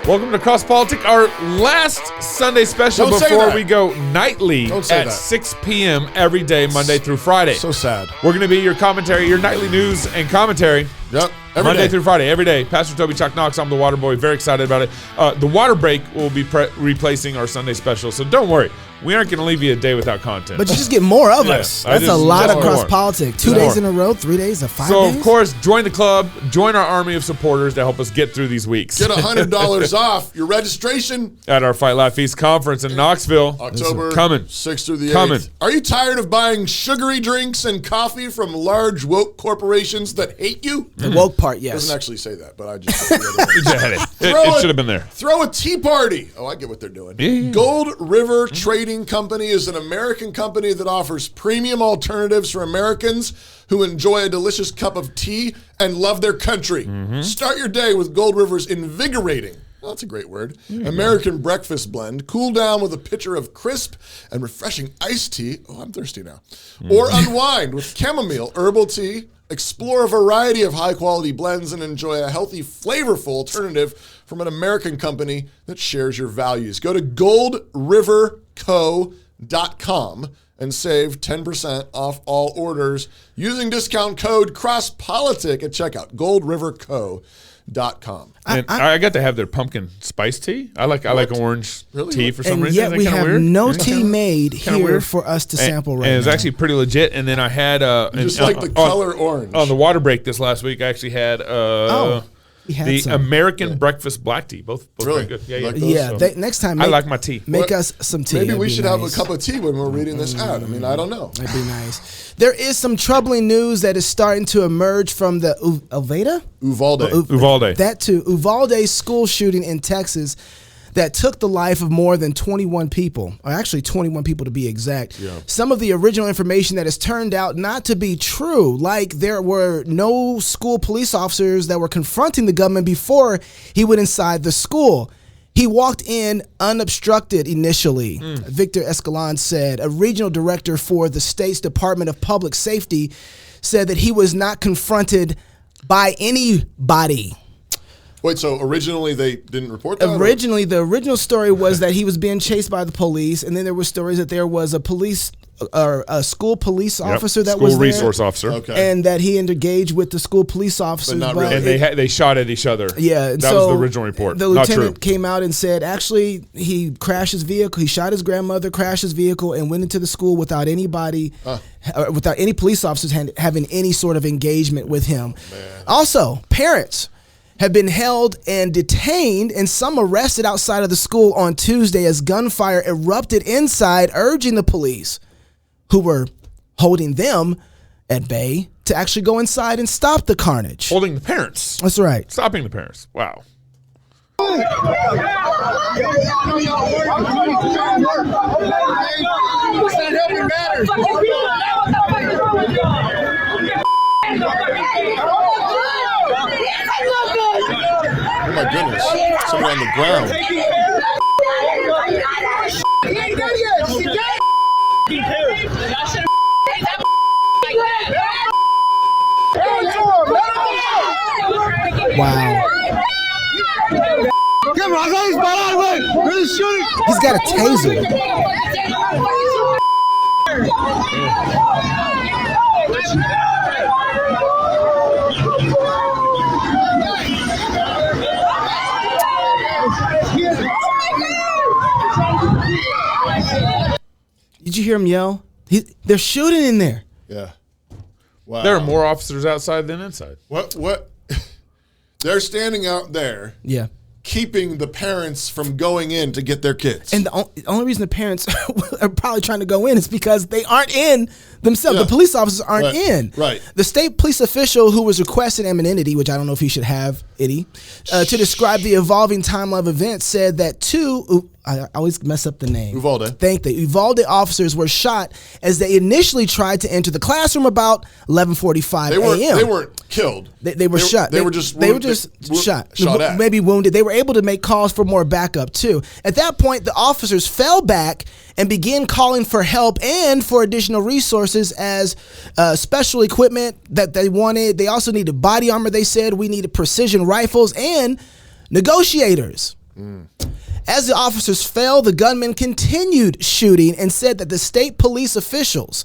Welcome to Cross Politic, our last Sunday special before we go nightly at 6 p.m. every day, Monday through Friday. So sad. We're going to be your commentary, your nightly news and commentary. Yep. Monday through Friday, every day. Pastor Toby Chuck Knox, I'm the Water Boy. Very excited about it. The water break will be replacing our Sunday special, so don't worry. We aren't going to leave you a day without content. But you just get more of us. That's a lot of Cross Politic. 2 days in a row, 3 days, or 5 days. So, of course, join the club. Join our army of supporters to help us get through these weeks. Get $100 off your registration at our Fight Laugh Feast conference in Knoxville. October 6th through the 8th. Are you tired of buying sugary drinks and coffee from large woke corporations that hate you? The woke part, yes. It doesn't actually say that, but I just said the other way. It should have been there. Throw a tea party. Oh, I get what they're doing. Yeah. Gold River Trading Company is an American company that offers premium alternatives for Americans who enjoy a delicious cup of tea and love their country. Start your day with Gold River's invigorating, well, that's a great word, American breakfast blend. Cool down with a pitcher of crisp and refreshing iced tea. Oh, I'm thirsty now. Or unwind with chamomile herbal tea. Explore a variety of high-quality blends and enjoy a healthy, flavorful alternative from an American company that shares your values. Go to goldriverco.com and save 10% off all orders using discount code CROSSPOLITIC at checkout. goldriverco.com. And I got to have their pumpkin spice tea. I like orange tea for some reason. Yet we have weird? No tea made here for us to sample right now. And it was actually pretty legit. And then I had just like the color orange. On the water break this last week, I actually had the American breakfast black tea. Both really very good. Next time, I like my tea. Make us some tea. Maybe we should have a cup of tea when we're reading this out. I mean, I don't know. That'd be nice. There is some troubling news that is starting to emerge from the Uvalde. That too. Uvalde school shooting in Texas that took the life of more than 21 people, or actually 21 people to be exact. Yeah. Some of the original information that has turned out not to be true, like there were no school police officers that were confronting the gunman before he went inside the school. He walked in unobstructed initially. Victor Escalon said, a regional director for the state's Department of Public Safety, said that he was not confronted by anybody. Wait, so originally they didn't report that? Originally, the original story was that he was being chased by the police, and then there were stories that there was a school police officer that was there. School resource officer. Okay. And that he engaged with the school police officers. But not really. And they shot at each other. Yeah. That was the original report. The lieutenant came out and said, actually, he crashed his vehicle. He shot his grandmother, crashed his vehicle, and went into the school without anybody, without any police officers having any sort of engagement with him. Also, parents have been held and detained and some arrested outside of the school on Tuesday as gunfire erupted inside, urging the police who were holding them at bay to actually go inside and stop the carnage. Holding the parents. That's right. Stopping the parents. Wow. Oh my goodness. Somebody on the ground. Wow. He's got a taser. Did you hear him yell? They're shooting in there. Yeah. Wow. There are more officers outside than inside. What? They're standing out there. Yeah. Keeping the parents from going in to get their kids. And the only reason the parents are probably trying to go in is because they aren't in themselves. Yeah. The police officers aren't in. Right. The state police official who was requesting anonymity, which I don't know if he should have, to describe the evolving timeline of events, said that I always mess up the name. Uvalde. Uvalde officers were shot as they initially tried to enter the classroom about 11:45 a.m. They weren't killed. They were shot. They were just shot. Shot at. Maybe wounded. They were able to make calls for more backup too. At that point, the officers fell back and began calling for help and for additional resources as special equipment that they wanted. They also needed body armor. They said we needed precision rifles and negotiators. As the officers fell, the gunman continued shooting and said that the state police officials,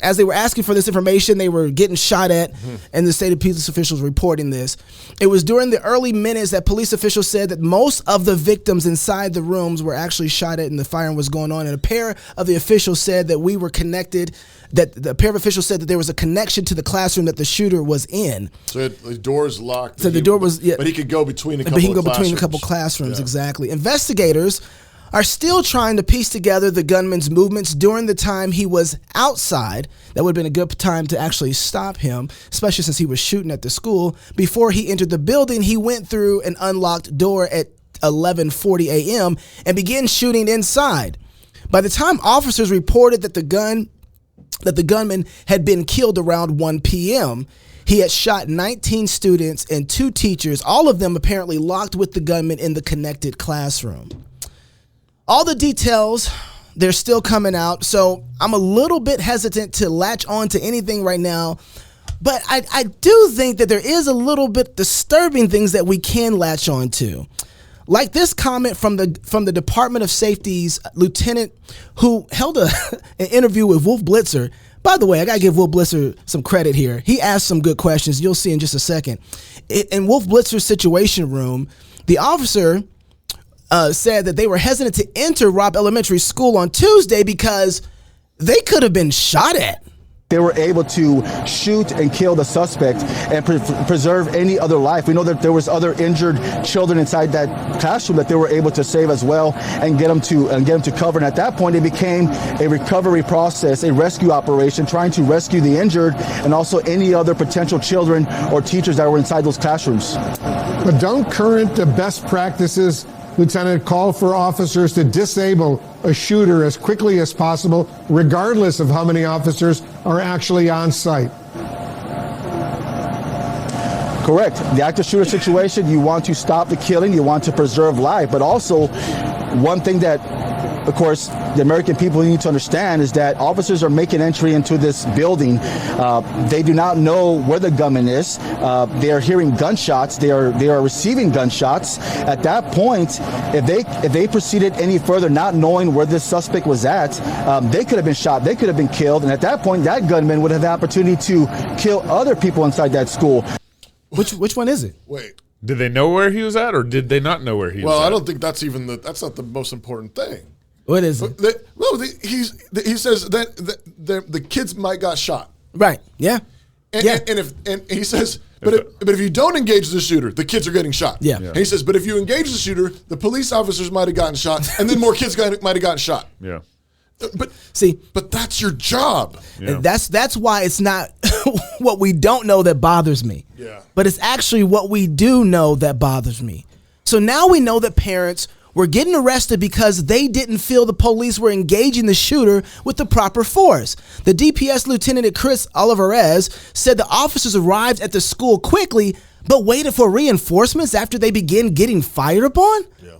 as they were asking for this information, they were getting shot at, and the state police officials reporting this. It was during the early minutes that police officials said that most of the victims inside the rooms were actually shot at and the firing was going on. And a pair of the officials said that we were connected, that the pair of officials said that there was a connection to the classroom that the shooter was in. So the door's locked. So the door was, yeah. But he could go between a couple of classrooms. But he can go between a couple classrooms, exactly. Investigators are still trying to piece together the gunman's movements during the time he was outside. That would have been a good time to actually stop him, especially since he was shooting at the school. Before he entered the building, he went through an unlocked door at 11:40 a.m. and began shooting inside. By the time officers reported that the gunman had been killed around 1 p.m., he had shot 19 students and 2 teachers, all of them apparently locked with the gunman in the connected classroom. All the details, they're still coming out, so I'm a little bit hesitant to latch on to anything right now, but I do think that there is a little bit disturbing things that we can latch on to. Like this comment from the Department of Safety's lieutenant who held an interview with Wolf Blitzer. By the way, I got to give Wolf Blitzer some credit here. He asked some good questions. You'll see in just a second. In Wolf Blitzer's situation room, the officer said that they were hesitant to enter Robb Elementary School on Tuesday because they could have been shot at. They were able to shoot and kill the suspect and preserve any other life. We know that there was other injured children inside that classroom that they were able to save as well and get them to cover. And at that point, it became a recovery process, a rescue operation, trying to rescue the injured and also any other potential children or teachers that were inside those classrooms. But don't current best practices, Lieutenant, call for officers to disable a shooter as quickly as possible, regardless of how many officers are actually on site? Correct. The active shooter situation, you want to stop the killing, you want to preserve life, but also one thing that, of course, the American people need to understand is that officers are making entry into this building. They do not know where the gunman is. They are hearing gunshots. They are receiving gunshots. At that point, if they proceeded any further, not knowing where this suspect was at, they could have been shot. They could have been killed. And at that point, that gunman would have the opportunity to kill other people inside that school. Which one is it? Wait. Did they know where he was at, or did they not know where he was at? Well, I don't think that's not the most important thing. What is it? He says that the kids might got shot. Right. Yeah. And he says, but if you don't engage the shooter, the kids are getting shot. Yeah. And he says, but if you engage the shooter, the police officers might have gotten shot, and then more kids might have gotten shot. Yeah. But that's your job. Yeah. That's why it's not what we don't know that bothers me. Yeah. But it's actually what we do know that bothers me. So now we know that parents were getting arrested because they didn't feel the police were engaging the shooter with the proper force. The DPS Lieutenant Chris Olivares said the officers arrived at the school quickly, but waited for reinforcements after they began getting fired upon. Yeah.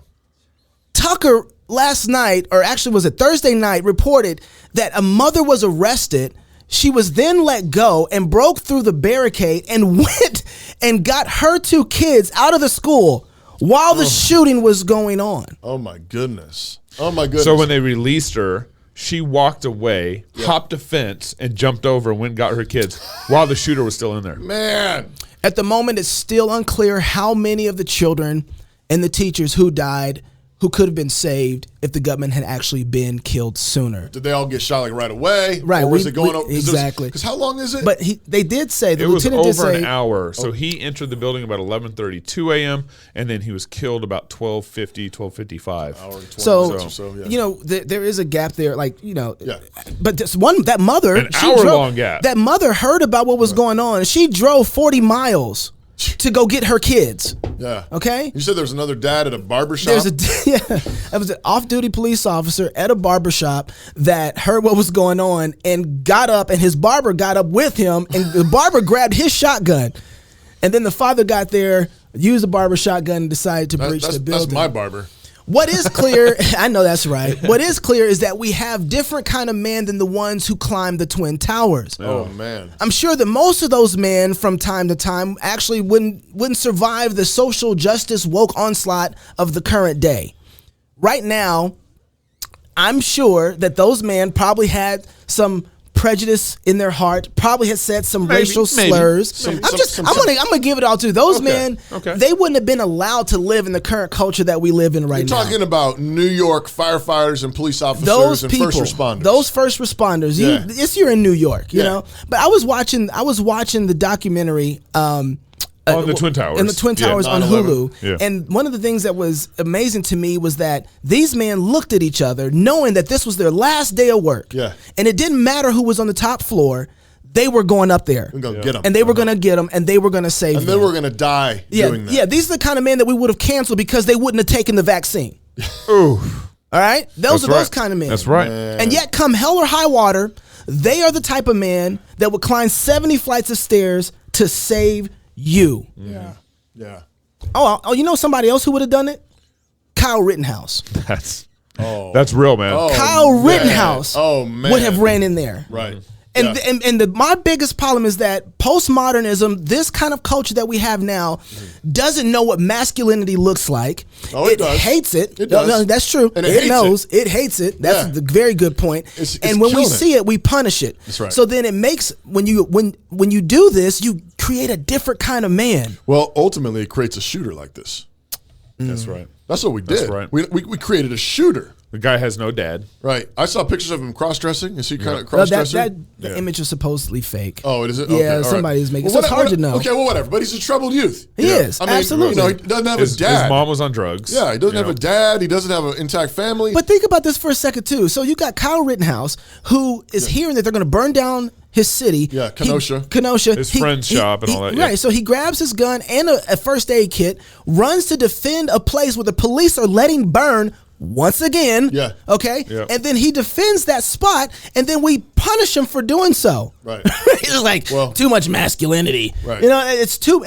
Tucker last night, or actually was it Thursday night, reported that a mother was arrested. She was then let go and broke through the barricade and went and got her 2 kids out of the school while the shooting was going on. Oh my goodness. So when they released her, she walked away, hopped a fence, and jumped over and went and got her kids while the shooter was still in there. Man. At the moment, it's still unclear how many of the children and the teachers who died who could have been saved if the gunman had actually been killed sooner. Did they all get shot like right away? Right. Or was it going over? Exactly. Because how long is it? But they did say, the it was lieutenant did over say, an hour. So he entered the building about 11:32 a.m. and then he was killed about 12:50, 12:55. Hour and 20 So, minutes or so, yeah. you know, there is a gap there, like, you know. Yeah. But that mother, An hour-long gap. That mother heard about what was going on, and she drove 40 miles to go get her kids. Yeah. Okay? You said there was another dad at a barbershop? That was an off-duty police officer at a barbershop that heard what was going on and got up, and his barber got up with him, and the barber grabbed his shotgun. And then the father got there, used the barber shotgun, and decided to breach the building. That's my barber. What is clear, I know that's right. What is clear is that we have different kind of men than the ones who climbed the Twin Towers. Oh man. I'm sure that most of those men from time to time actually wouldn't survive the social justice woke onslaught of the current day. Right now, I'm sure that those men probably had some prejudice in their heart, probably had said some racial slurs. I'm gonna give it all to those men. Okay. They wouldn't have been allowed to live in the current culture that we live in right now. You're talking about New York firefighters and police officers Those and people, first responders. those first responders. Yeah. You're in New York, you Yeah. know. But I was watching the documentary. On the Twin Towers. In the Twin Yeah, Towers on 9/11. Hulu. Yeah. And one of the things that was amazing to me was that these men looked at each other knowing that this was their last day of work. Yeah. And it didn't matter who was on the top floor. They were going up there. We're gonna get them. And they were going to get them, and they were going to save And them. then we're gonna die doing that. Yeah, these are the kind of men that we would have canceled because they wouldn't have taken the vaccine. Ooh. All right? Those That's are those right. kind of men. That's right. And yet, come hell or high water, they are the type of man that would climb 70 flights of stairs to save you. Yeah. Yeah. Oh, you know somebody else who would have done it? Kyle Rittenhouse. That's real, man. Kyle man. Rittenhouse Oh, man. would have ran in there. Right. And Yeah. my biggest problem is that postmodernism, this kind of culture that we have now, doesn't know what masculinity looks like. Oh, it does. Hates it. It does. No, that's true. And it hates knows. It hates it. That's Yeah. a very good point. It's And when we killing see it, we punish it. That's right. So then it makes when you do this, you create a different kind of man. Well, ultimately, it creates a shooter like this. That's right. That's what we did. That's right. We created a shooter. The guy has no dad. Right. I saw pictures of him cross-dressing. Is he kind of Well, cross-dressing? the image is supposedly fake. Oh, it is it? Yeah, Okay, all right. somebody's making. Well, So it's hard to know. Okay, well, whatever. But he's a troubled youth. He is, I mean, absolutely. You know, he doesn't have His a dad. mom was on drugs. Yeah, he doesn't you have know. a dad. He doesn't have an intact family. But think about this for a second too. So you got Kyle Rittenhouse, who is hearing that they're going to burn down his city. Yeah, Kenosha. His friend's shop and all that, yeah. Right. So he grabs his gun and a first aid kit, runs to defend a place where the police are letting burn once again. Yeah. Okay. Yeah. And then he defends that spot, and then we punish him for doing so. Right. It's like Well- too much masculinity. Right. You know, it's too.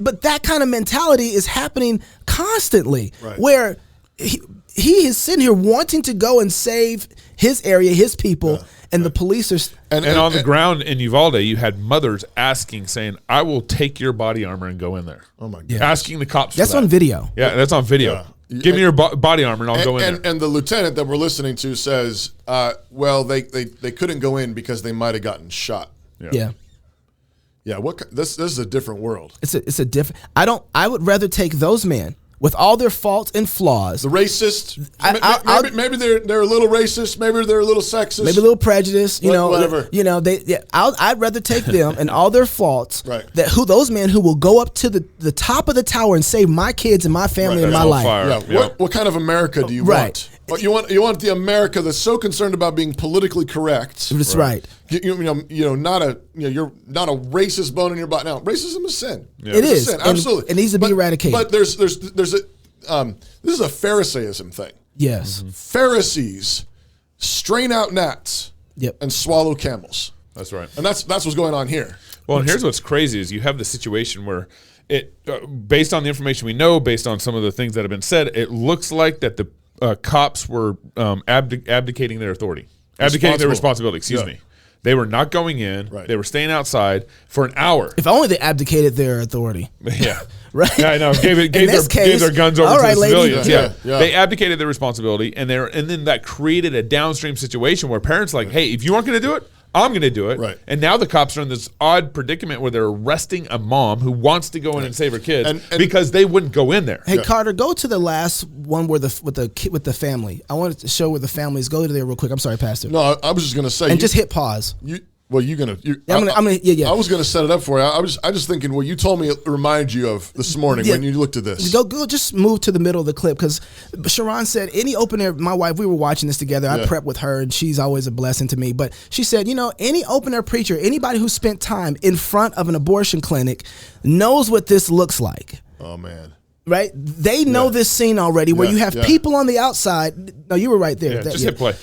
But that kind of mentality is happening constantly, Right. where he is sitting here wanting to go and save his area, his people, and the police are. And on the ground in Uvalde, you had mothers asking, saying, "I will take your body armor and go in there." Oh my gosh. Asking the cops. That's for that. on video. Yeah, that's on video. Yeah. Give me your body armor and I'll go in there. And the lieutenant that we're listening to says, well, they couldn't go in because they might have gotten shot. Yeah. Yeah, this is a different world. It's a different. I would rather take those men with all their faults and flaws, The racist, I'll- maybe they're a little racist, maybe they're a little sexist. maybe a little prejudice, Whatever. I'd rather take them and all their faults. Right. Those men who will go up to the top of the tower and save my kids and my family and Right. my On life. fire. Yeah. Yeah. What kind of America do you Right. want? Well, you want the America that's so concerned about being politically correct. That's right. You're not a racist bone in your body. Now, racism is sin. Yeah. It It's a is. sin, And absolutely. it needs to be eradicated. But there's a this is a Pharisaism thing. Yes. Pharisees strain out gnats Yep. and swallow camels, That's right. and that's what's going on here. Well, and here's what's crazy is you have the situation where it, based on the information we know, based on some of the things that have been said, it looks like that the cops were abdicating their authority, abdicating their responsibility. Excuse Yeah. me. They were not going in. Right. They were staying outside for an hour. If only they abdicated their authority. Yeah. Right. Yeah, I know. Gave this case, their guns over all to right, the lady. civilians. Yeah, Yeah. yeah. They abdicated their responsibility, and then that created a downstream situation where parents are like, hey, if you aren't going to do it, I'm going to do it. Right. And now the cops are in this odd predicament where they're arresting a mom who wants to go in and save her kids And- because they wouldn't go in there. Hey Carter, go to the last one where with the family. I wanted to show where the families. Go to there real quick. I'm sorry, Pastor. No, I was just going to say, And just hit pause. I was gonna set it up for you. I was thinking. Well, you told me it reminded you of this morning when you looked at this. Go. Just move to the middle of the clip because Sharon said any open air. My wife, we were watching this together. I prep with her, and she's always a blessing to me. But she said, any open air preacher, anybody who spent time in front of an abortion clinic, knows what this looks like. Oh man. Right? They know this scene already where you have people on the outside. No, you were right there. Yeah, just hit play.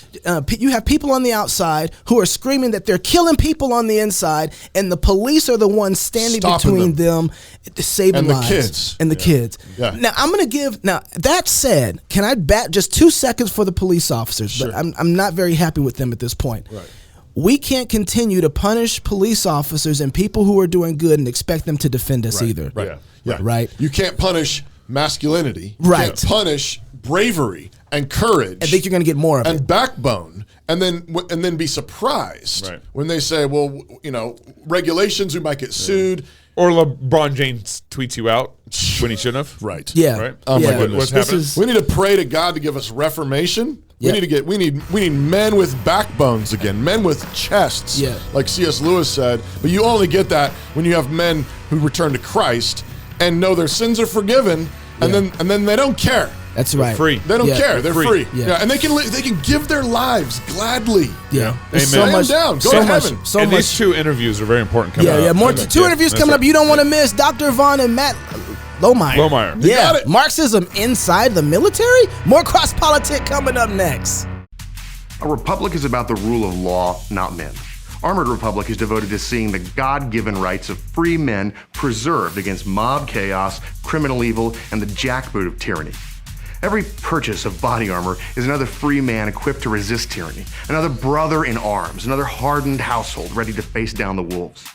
You have people on the outside who are screaming that they're killing people on the inside, and the police are the ones standing between them saving lives. Kids. And the kids. Yeah. Now, I'm going to give, that said, can I bat just 2 seconds for the police officers? Sure. But I'm not very happy with them at this point. Right. We can't continue to punish police officers and people who are doing good and expect them to defend us either. Right. Yeah. Right. You can't punish masculinity. You Right. can't punish bravery and courage. I think you're going to get more of it. And backbone, and then be surprised when they say, well, regulations, we might get sued. Or LeBron James tweets you out when he shouldn't have. Right. Yeah. Right. Oh my goodness. What's happening? We need to pray to God to give us reformation. We need men with backbones again, men with chests, like C.S. Lewis said. But you only get that when you have men who return to Christ and know their sins are forgiven, and then they don't care. That's right. Free. They don't care. They're free. Yeah. And they can give their lives gladly. Yeah. Amen. So Lay much them down. Go so to much, heaven. so And much. these 2 interviews are very important coming up. Yeah, more 2 interviews coming up you don't want to miss. Dr. Vaughn and Matt Lohmeier. You got it. Marxism inside the military? More cross politic coming up next. A republic is about the rule of law, not men. Armored Republic is devoted to seeing the God-given rights of free men preserved against mob chaos, criminal evil, and the jackboot of tyranny. Every purchase of body armor is another free man equipped to resist tyranny, another brother in arms, another hardened household ready to face down the wolves.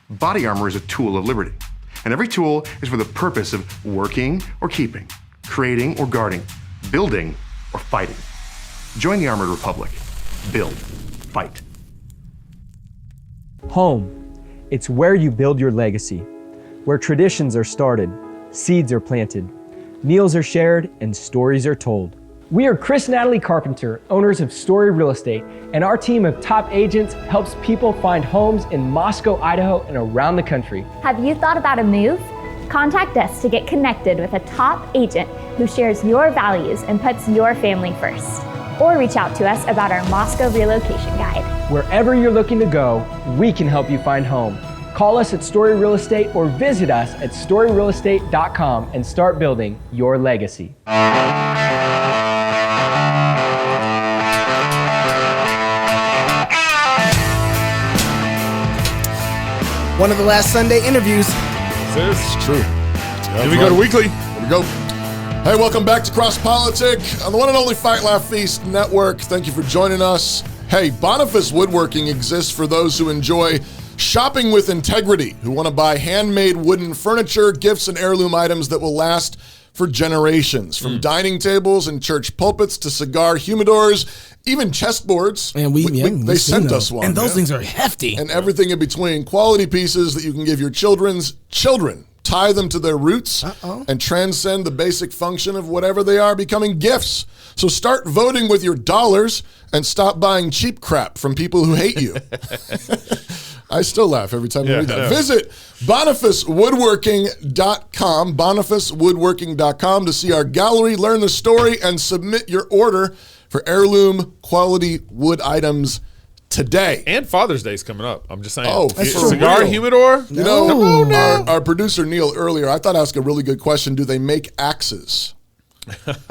Body armor is a tool of liberty, and every tool is for the purpose of working or keeping, creating or guarding, building or fighting. Join the Armored Republic. Build. Fight. Home. It's where you build your legacy, where traditions are started, seeds are planted, meals are shared, and stories are told. We are Chris and Natalie Carpenter, owners of Story Real Estate, and our team of top agents helps people find homes in Moscow, Idaho, and around the country. Have you thought about a move? Contact us to get connected with a top agent who shares your values and puts your family first. Or reach out to us about our Moscow relocation guide. Wherever you're looking to go, we can help you find home. Call us at Story Real Estate or visit us at storyrealestate.com and start building your legacy. One of the last Sunday interviews. It's true. Here we go to weekly. Here we go. Hey, welcome back to Cross Politic on the one and only Fight Laugh Feast Network. Thank you for joining us. Hey, Boniface Woodworking exists for those who enjoy shopping with integrity, who want to buy handmade wooden furniture, gifts, and heirloom items that will last for generations. From dining tables and church pulpits to cigar humidors, even chessboards. And they sent us one. And those things are hefty. And everything in between. Quality pieces that you can give your children's children. Tie them to their roots and transcend the basic function of whatever they are, becoming gifts. So start voting with your dollars and stop buying cheap crap from people who hate you. I still laugh every time I read that. Visit BonifaceWoodworking.com, BonifaceWoodworking.com to see our gallery, learn the story, and submit your order for heirloom quality wood items today. And Father's Day's coming up. I'm just saying. Oh, that's cigar real. humidor? You know, our producer Neil earlier, I thought I asked a really good question. Do they make axes?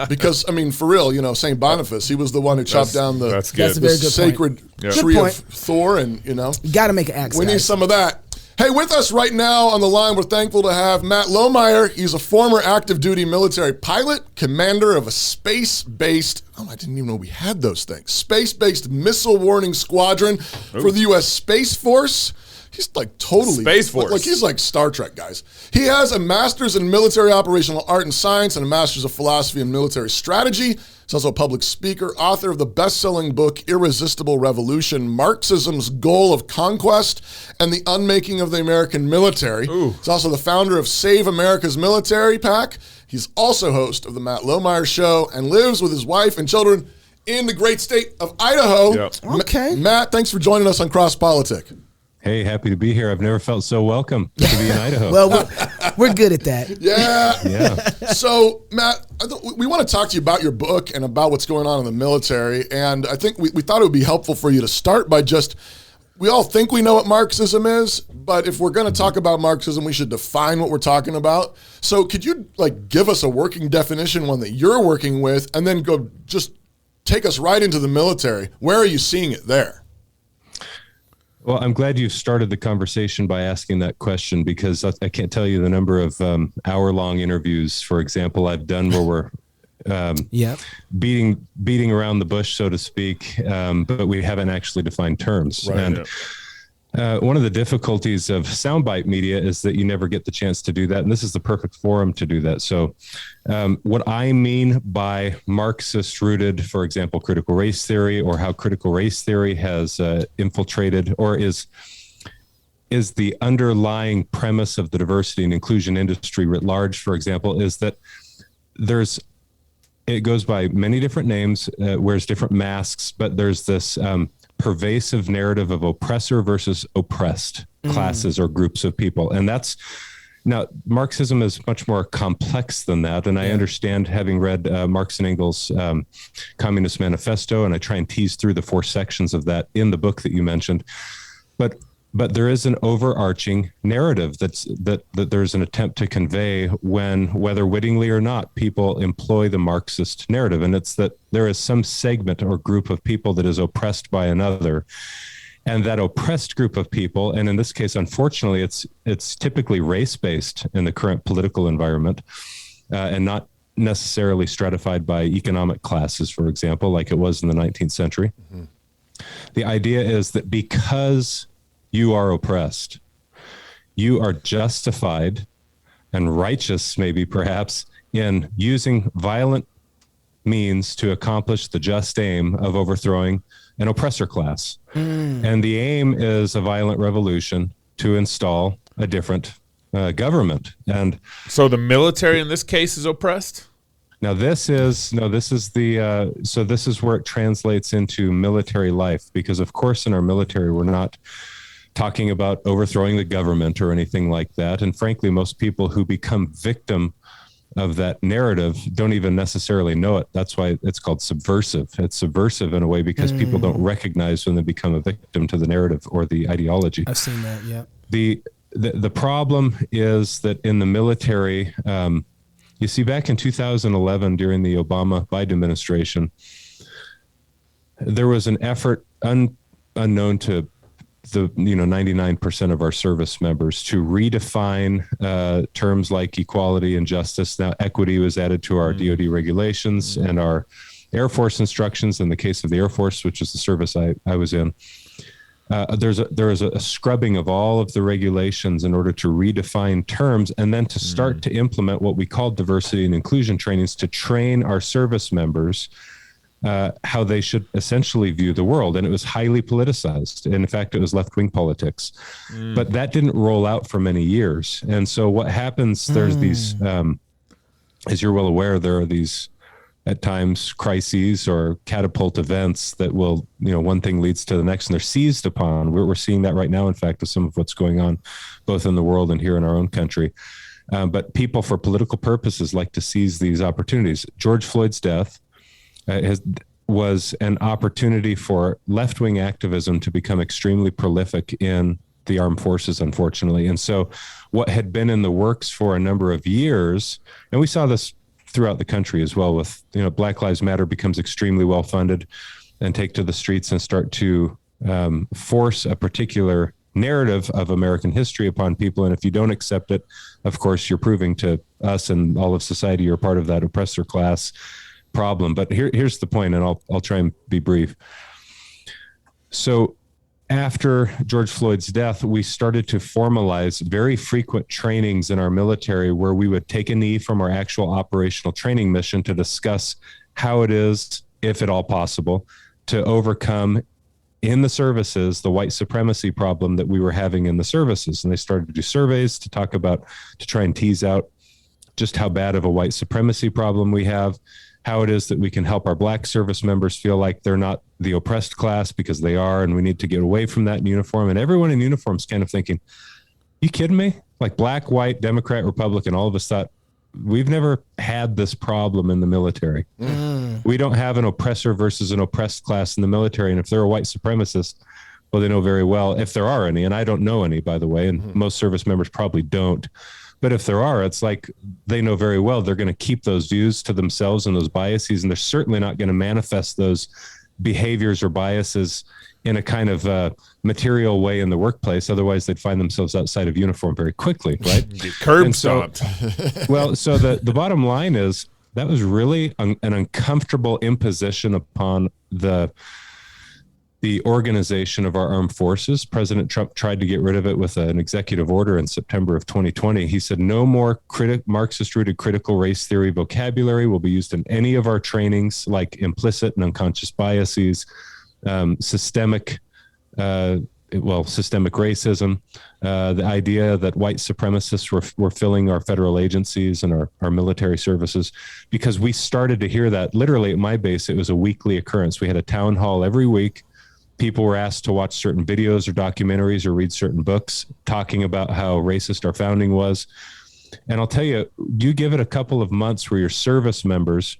Because, I mean, for real, St. Boniface, he was the one who chopped down the That's a very good sacred tree of Thor, and, You got to make an axe. we need some of that. Hey, with us right now on the line, we're thankful to have Matt Lohmeier. He's a former active duty military pilot, commander of a space-based, I didn't even know we had those things, space-based missile warning squadron for the U.S. Space Force. He's like totally Space Force. Like he's like Star Trek, guys. He has a master's in military operational art and science and a master's of philosophy and military strategy. He's also a public speaker, author of the best-selling book Irresistible Revolution: Marxism's Goal of Conquest and the Unmaking of the American Military. He's also the founder of Save America's Military PAC. He's also host of the Matt Lohmeier Show and lives with his wife and children in the great state of Idaho. Yep. Okay. Matt, thanks for joining us on Cross Politic. Hey, happy to be here. I've never felt so welcome to be in Idaho. Well, we're good at that. Yeah. So, Matt, we want to talk to you about your book and about what's going on in the military. And I think we thought it would be helpful for you to start by just we all think we know what Marxism is, but if we're going to talk about Marxism, we should define what we're talking about. So could you give us a working definition, one that you're working with, and then go just take us right into the military? Where are you seeing it there? Well, I'm glad you started the conversation by asking that question, because I can't tell you the number of hour-long interviews, for example, I've done where we're beating around the bush, so to speak, but we haven't actually defined terms. Right, and one of the difficulties of soundbite media is that you never get the chance to do that, and this is the perfect forum to do that. So what I mean by Marxist-rooted, for example, critical race theory, or how critical race theory has infiltrated or is the underlying premise of the diversity and inclusion industry writ large, for example, is that it goes by many different names, wears different masks, but there's this pervasive narrative of oppressor versus oppressed classes or groups of people. And now Marxism is much more complex than that. And I understand, having read Marx and Engels' Communist Manifesto, and I try and tease through the 4 sections of that in the book that you mentioned. But there is an overarching narrative that there's an attempt to convey when, whether wittingly or not, people employ the Marxist narrative. And it's that there is some segment or group of people that is oppressed by another. And that oppressed group of people, and in this case, unfortunately, it's typically race-based in the current political environment, and not necessarily stratified by economic classes, for example, like it was in the 19th century. Mm-hmm. The idea is that because you are oppressed, you are justified and righteous, maybe perhaps, in using violent means to accomplish the just aim of overthrowing an oppressor class. And the aim is a violent revolution to install a different government. And so the military in this case is oppressed? Now this is where it translates into military life, because of course in our military we're not talking about overthrowing the government or anything like that. And frankly, most people who become victim of that narrative don't even necessarily know it. That's why it's called subversive. It's subversive in a way because people don't recognize when they become a victim to the narrative or the ideology. I've seen that, yeah. The problem is that in the military, you see, back in 2011, during the Obama-Biden administration, there was an effort unknown to the 99% of our service members to redefine terms like equality and justice. Now, equity was added to our DoD regulations and our Air Force instructions. In the case of the Air Force, which is the service I was in, there is a scrubbing of all of the regulations in order to redefine terms, and then to start to implement what we call diversity and inclusion trainings to train our service members how they should essentially view the world. And it was highly politicized. And in fact, it was left-wing politics. But that didn't roll out for many years. And so what happens, there's these, as you're well aware, there are these, at times, crises or catapult events that will, one thing leads to the next, and they're seized upon. We're seeing that right now, in fact, with some of what's going on both in the world and here in our own country. But people, for political purposes, like to seize these opportunities. George Floyd's death was an opportunity for left-wing activism to become extremely prolific in the armed forces, unfortunately. And so what had been in the works for a number of years, and we saw this throughout the country as well with, Black Lives Matter becomes extremely well-funded and take to the streets and start to force a particular narrative of American history upon people. And if you don't accept it, of course, you're proving to us and all of society you're part of that oppressor class problem. But here's the point, and I'll try and be brief. So after George Floyd's death, we started to formalize very frequent trainings in our military where we would take a knee from our actual operational training mission to discuss how it is, if at all possible, to overcome in the services the white supremacy problem that we were having in the services. And they started to do surveys to try and tease out just how bad of a white supremacy problem we have, how it is that we can help our Black service members feel like they're not the oppressed class, because they are, and we need to get away from that in uniform. And everyone in uniform is kind of thinking, you kidding me? Like Black, white, Democrat, Republican, all of us thought, we've never had this problem in the military. We don't have an oppressor versus an oppressed class in the military. And if they're a white supremacist, Well, they know very well, if there are any, and I don't know any, by the way, and most service members probably don't. But if there are, it's like they know very well they're going to keep those views to themselves and those biases, and they're certainly not going to manifest those behaviors or biases in a kind of material way in the workplace. Otherwise, they'd find themselves outside of uniform very quickly, right? Get curb stomped. Well, so the bottom line is that was really an uncomfortable imposition upon the organization of our armed forces. President Trump tried to get rid of it with an executive order in September of 2020. He said no more Marxist-rooted critical race theory vocabulary will be used in any of our trainings, like implicit and unconscious biases, systemic racism, the idea that white supremacists were filling our federal agencies and our military services, because we started to hear that literally at my base. It was a weekly occurrence. We had a town hall every week. People were asked to watch certain videos or documentaries or read certain books talking about how racist our founding was. And I'll tell you, you give it a couple of months where your service members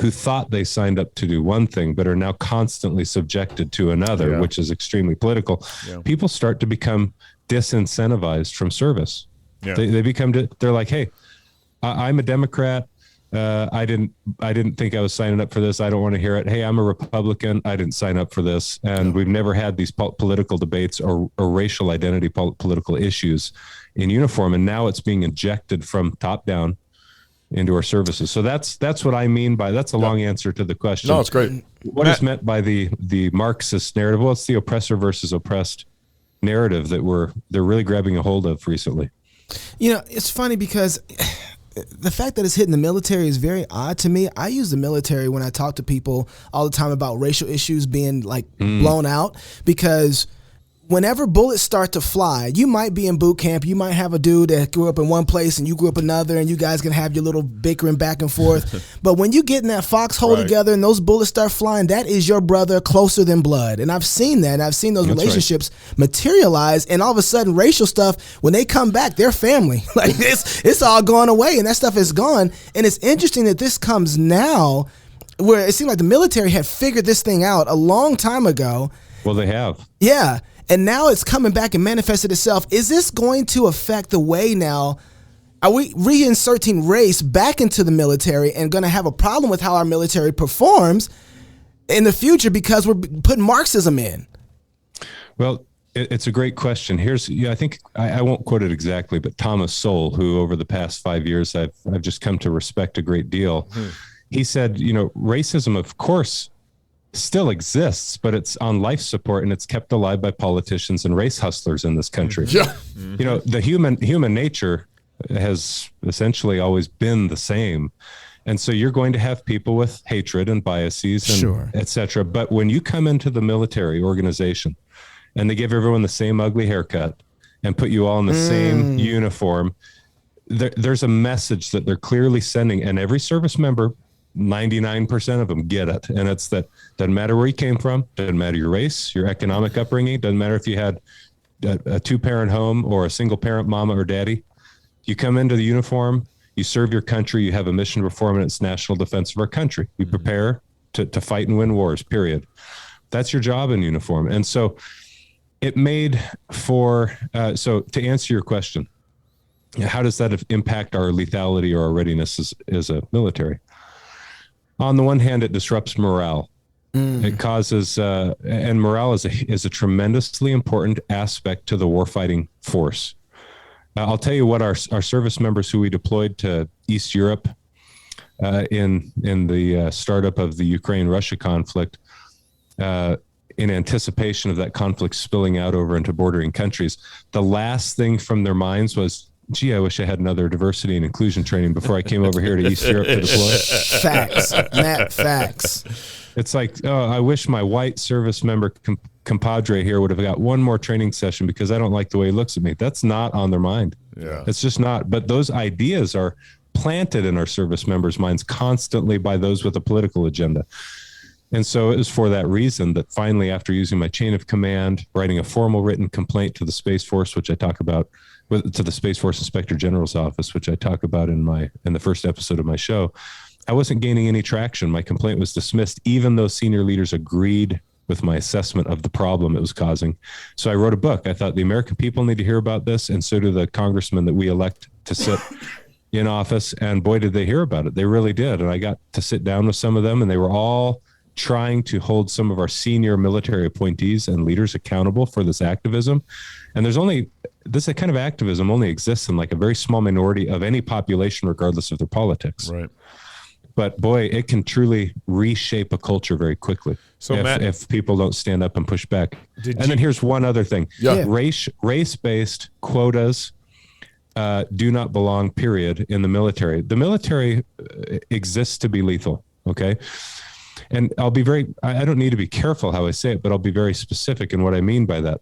who thought they signed up to do one thing but are now constantly subjected to another, which is extremely political. People start to become disincentivized from service. They're like, hey, I'm a Democrat. I didn't think I was signing up for this. I don't want to hear it. Hey, I'm a Republican. I didn't sign up for this. And we've never had these political debates or racial identity political issues in uniform. And now it's being injected from top down into our services. So that's what I mean by, that's a long answer to the question. No, it's great. What is meant by the Marxist narrative? Well, it's the oppressor versus oppressed narrative that they're really grabbing a hold of recently. You know, it's funny because the fact that it's hitting the military is very odd to me. I use the military when I talk to people all the time about racial issues being like blown out, because whenever bullets start to fly, you might be in boot camp. You might have a dude that grew up in one place and you grew up another, and you guys can have your little bickering back and forth. But when you get in that foxhole together and those bullets start flying, that is your brother closer than blood. And I've seen that. And I've seen those relationships materialize. And all of a sudden, racial stuff, when they come back, they're family. Like it's all gone away, and that stuff is gone. And it's interesting that this comes now, where it seemed like the military had figured this thing out a long time ago. Well, they have. Yeah. And now it's coming back and manifested itself. Is this going to affect the way now? Are we reinserting race back into the military and going to have a problem with how our military performs in the future because we're putting Marxism in? Well, it's a great question. I think I won't quote it exactly, but Thomas Sowell, who over the past 5 years I've just come to respect a great deal. He said, racism, of course, still exists, but it's on life support, and it's kept alive by politicians and race hustlers in this country. The human nature has essentially always been the same. And so you're going to have people with hatred and biases and et cetera. But when you come into the military organization and they give everyone the same ugly haircut and put you all in the same uniform, there's a message that they're clearly sending, and every service member, 99% of them get it. And it's that doesn't matter where you came from, doesn't matter your race, your economic upbringing, doesn't matter if you had a two-parent home or a single-parent mama or daddy. You come into the uniform, you serve your country, you have a mission to perform in its national defense of our country. We prepare to fight and win wars, period. That's your job in uniform. And so it made for, so to answer your question, how does that impact our lethality or our readiness as a military? On the one hand, it disrupts morale. It causes, and morale is a tremendously important aspect to the warfighting force. I'll tell you what our service members who we deployed to East Europe in the startup of the Ukraine-Russia conflict, in anticipation of that conflict spilling out over into bordering countries, the last thing from their minds was, gee, I wish I had another diversity and inclusion training before I came over here to East Europe to deploy. Facts, Matt, facts. It's like, oh, I wish my white service member compadre here would have got one more training session because I don't like the way he looks at me. That's not on their mind. Yeah. It's just not. But those ideas are planted in our service members' minds constantly by those with a political agenda. And so it was for that reason that finally, after using my chain of command, writing a formal written complaint to the Space Force, which I talk about, to the Space Force Inspector General's office, which I talk about in the first episode of my show, I wasn't gaining any traction. My complaint was dismissed, even though senior leaders agreed with my assessment of the problem it was causing. So I wrote a book. I thought the American people need to hear about this, and so do the congressmen that we elect to sit in office. And boy, did they hear about it. They really did. And I got to sit down with some of them, and they were all trying to hold some of our senior military appointees and leaders accountable for this activism. And this kind of activism only exists in like a very small minority of any population, regardless of their politics. Right. But boy, it can truly reshape a culture very quickly. So if people don't stand up and push back. Then here's one other thing. Yeah. Race-based quotas do not belong, period, in the military. The military exists to be lethal, okay? And I don't need to be careful how I say it, but I'll be very specific in what I mean by that.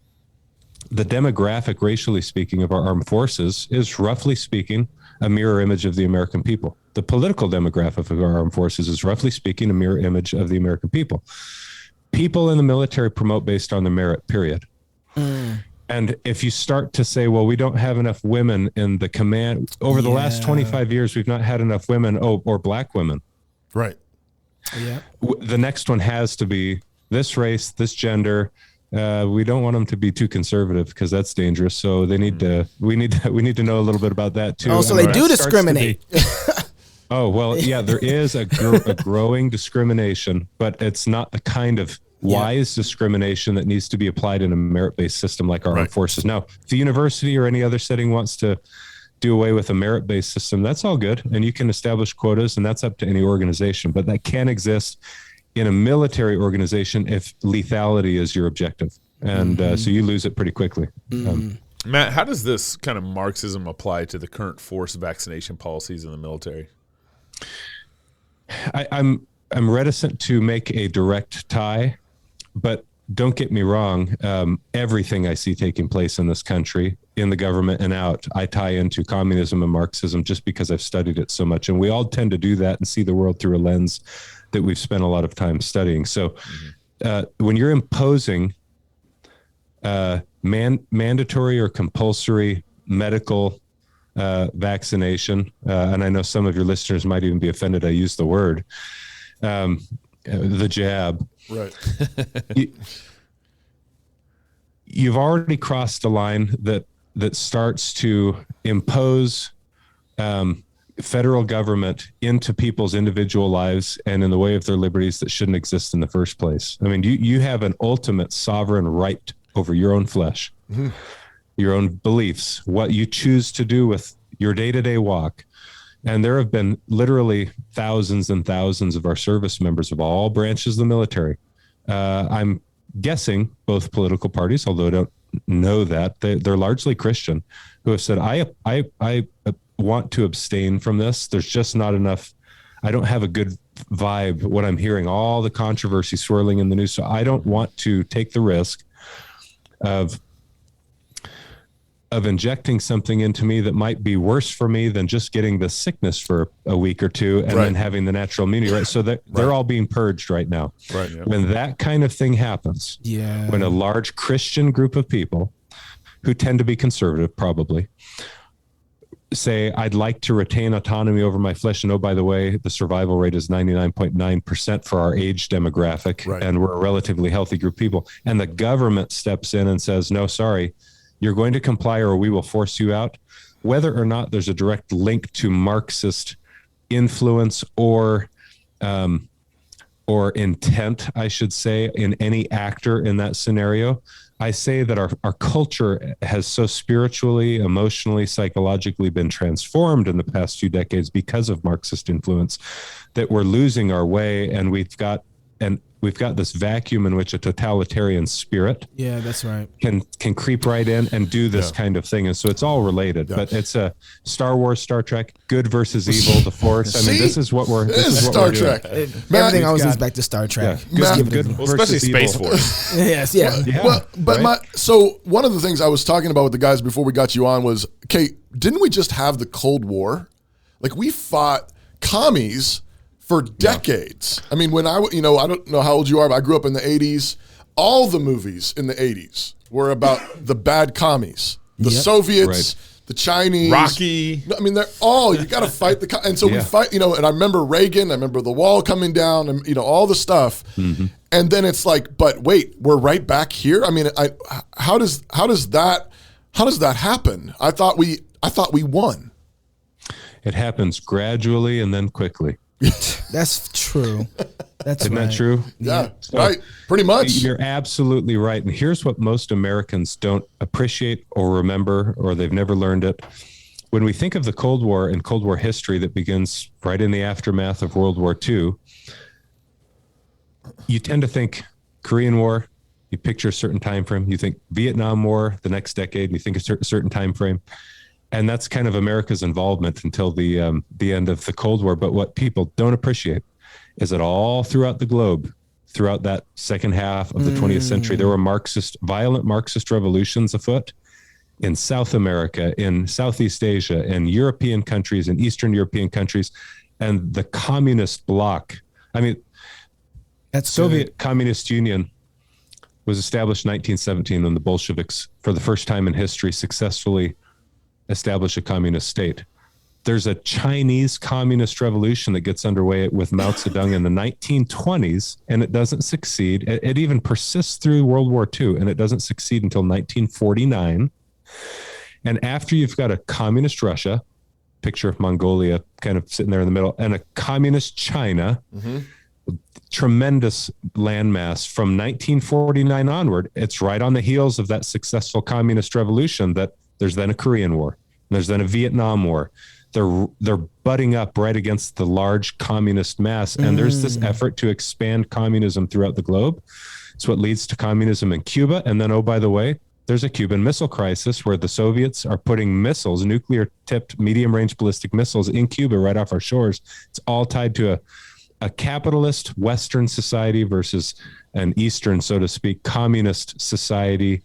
The demographic, racially speaking, of our armed forces is, roughly speaking, a mirror image of the American people. The political demographic of our armed forces is, roughly speaking, a mirror image of the American people. People in the military promote based on the merit, period. And if you start to say, well, we don't have enough women in the command, over the last 25 years, we've not had enough women, or black women. Right. Yeah. The next one has to be this race, this gender. We don't want them to be too conservative because that's dangerous. So they need to. We need to know a little bit about that too. Oh, so they do discriminate. Oh well, yeah. There is a growing discrimination, but it's not the kind of wise discrimination that needs to be applied in a merit-based system like our armed forces. Now, if the university or any other setting wants to do away with a merit-based system, that's all good, and you can establish quotas, and that's up to any organization. But that can exist in a military organization if lethality is your objective, and so you lose it pretty quickly. Matt, how does this kind of Marxism apply to the current forced vaccination policies in the military? I'm reticent to make a direct tie, but don't get me wrong. Everything I see taking place in this country, in the government and out, I tie into communism and Marxism just because I've studied it so much. And we all tend to do that and see the world through a lens that we've spent a lot of time studying. So when you're imposing mandatory or compulsory medical vaccination, and I know some of your listeners might even be offended I use the word, the jab. Right. You've already crossed a line that starts to impose federal government into people's individual lives and in the way of their liberties that shouldn't exist in the first place. I mean, you have an ultimate sovereign right over your own flesh, your own beliefs, what you choose to do with your day-to-day walk. And there have been literally thousands and thousands of our service members of all branches of the military. I'm guessing both political parties, although I don't know that, they're largely Christian, who have said, I want to abstain from this. There's just not enough. I don't have a good vibe when I'm hearing all the controversy swirling in the news. So I don't want to take the risk of injecting something into me that might be worse for me than just getting the sickness for a week or two and then having the natural immunity, right? So they're all being purged right now. Right. Yeah. When that kind of thing happens, when a large Christian group of people who tend to be conservative probably say, I'd like to retain autonomy over my flesh. And oh, by the way, the survival rate is 99.9% for our age demographic. Right. And we're a relatively healthy group of people. And the government steps in and says, no, sorry, you're going to comply or we will force you out. Whether or not there's a direct link to Marxist influence or intent, I should say, in any actor in that scenario, I say that our culture has so spiritually, emotionally, psychologically been transformed in the past few decades because of Marxist influence that we're losing our way, and we've got this vacuum in which a totalitarian spirit that's right can creep right in and do this kind of thing. And so it's all related, but it's a Star Wars, Star Trek, good versus evil, the Force. I mean, this is what we're Star Trek. Everything always leads back to Star Trek. Good especially Space Force. Yes, so one of the things I was talking about with the guys before we got you on was, Kate, didn't we just have the Cold War? Like, we fought commies for decades. I mean, when I don't know how old you are, but I grew up in the 80s. All the movies in the 80s were about the bad commies, the Soviets, the Chinese. Rocky. I mean, they're all, you got to fight and so we fight, and I remember Reagan, I remember the wall coming down and, all the stuff. Mm-hmm. And then it's like, but wait, we're right back here. I mean, how does that happen? I thought we won. It happens gradually and then quickly. That's true. Isn't that true? Yeah, So right. Pretty much. You're absolutely right. And here's what most Americans don't appreciate or remember, or they've never learned it. When we think of the Cold War and Cold War history that begins right in the aftermath of World War II, you tend to think Korean War, you picture a certain time frame. You think Vietnam War, the next decade, you think a certain time frame. And that's kind of America's involvement until the end of the Cold War. But what people don't appreciate is that all throughout the globe, throughout that second half of the 20th century, there were violent Marxist revolutions afoot in South America, in Southeast Asia, in European countries, in Eastern European countries, and the communist bloc. I mean, that's Soviet Communist Union was established in 1917 when the Bolsheviks, for the first time in history, successfully established a communist state. There's a Chinese communist revolution that gets underway with Mao Zedong in the 1920s, and it doesn't succeed. It even persists through World War II, and it doesn't succeed until 1949. And after you've got a communist Russia, picture of Mongolia kind of sitting there in the middle, and a communist China, tremendous landmass from 1949 onward, it's right on the heels of that successful communist revolution that there's then a Korean War, and there's then a Vietnam War. They're butting up right against the large communist mass, and there's this effort to expand communism throughout the globe. It's what leads to communism in Cuba. And then, oh, by the way, there's a Cuban Missile Crisis where the Soviets are putting missiles, nuclear-tipped medium-range ballistic missiles in Cuba right off our shores. It's all tied to a capitalist Western society versus an Eastern, so to speak, communist society.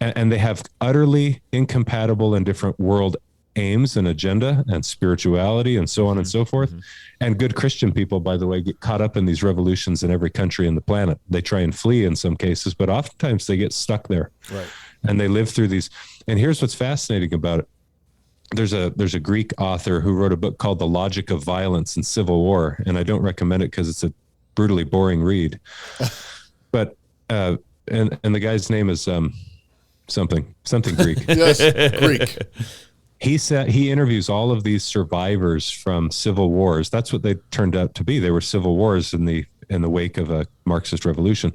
And they have utterly incompatible and different world aims and agenda and spirituality and so on and so forth. And good Christian people, by the way, get caught up in these revolutions in every country on the planet. They try and flee in some cases, but oftentimes they get stuck there. Right. And they live through these. And here's what's fascinating about it. There's a Greek author who wrote a book called The Logic of Violence and Civil War. And I don't recommend it because it's a brutally boring read. But and the guy's name is something Greek. Yes, Greek. He interviews all of these survivors from civil wars. That's what they turned out to be. They were civil wars in the wake of a Marxist revolution.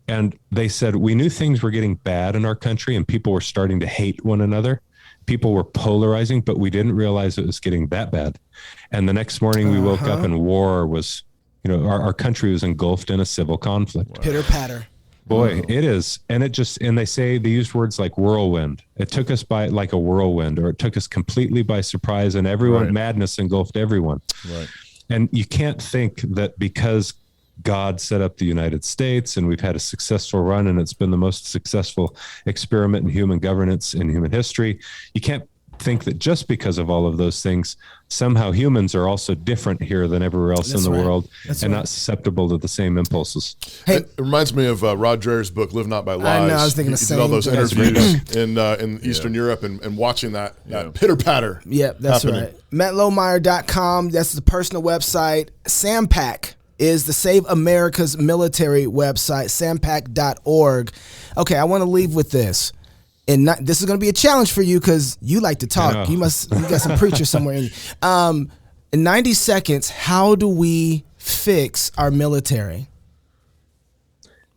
And they said, we knew things were getting bad in our country and people were starting to hate one another. People were polarizing, but we didn't realize it was getting that bad. And the next morning we woke up and war was, our country was engulfed in a civil conflict. Pitter patter. Boy, it is. And they used words like whirlwind. It took us by like a whirlwind, or it took us completely by surprise, and madness engulfed everyone. Right. And you can't think that because God set up the United States and we've had a successful run and it's been the most successful experiment in human governance in human history, you can't think that just because of all of those things, somehow humans are also different here than everywhere else in the world and not susceptible to the same impulses. Hey, it reminds me of Rod Dreher's book, Live Not by Lies. I know, I was thinking the same. He did all those interviews in Eastern Europe and watching that pitter-patter. Yep, that's happening. right. MattLohmeier.com, that's the personal website. SAMPAC is the Save America's Military website, sampac.org. Okay, I want to leave with this. And this is going to be a challenge for you because you like to talk. You got some preacher somewhere in you. In 90 seconds, how do we fix our military?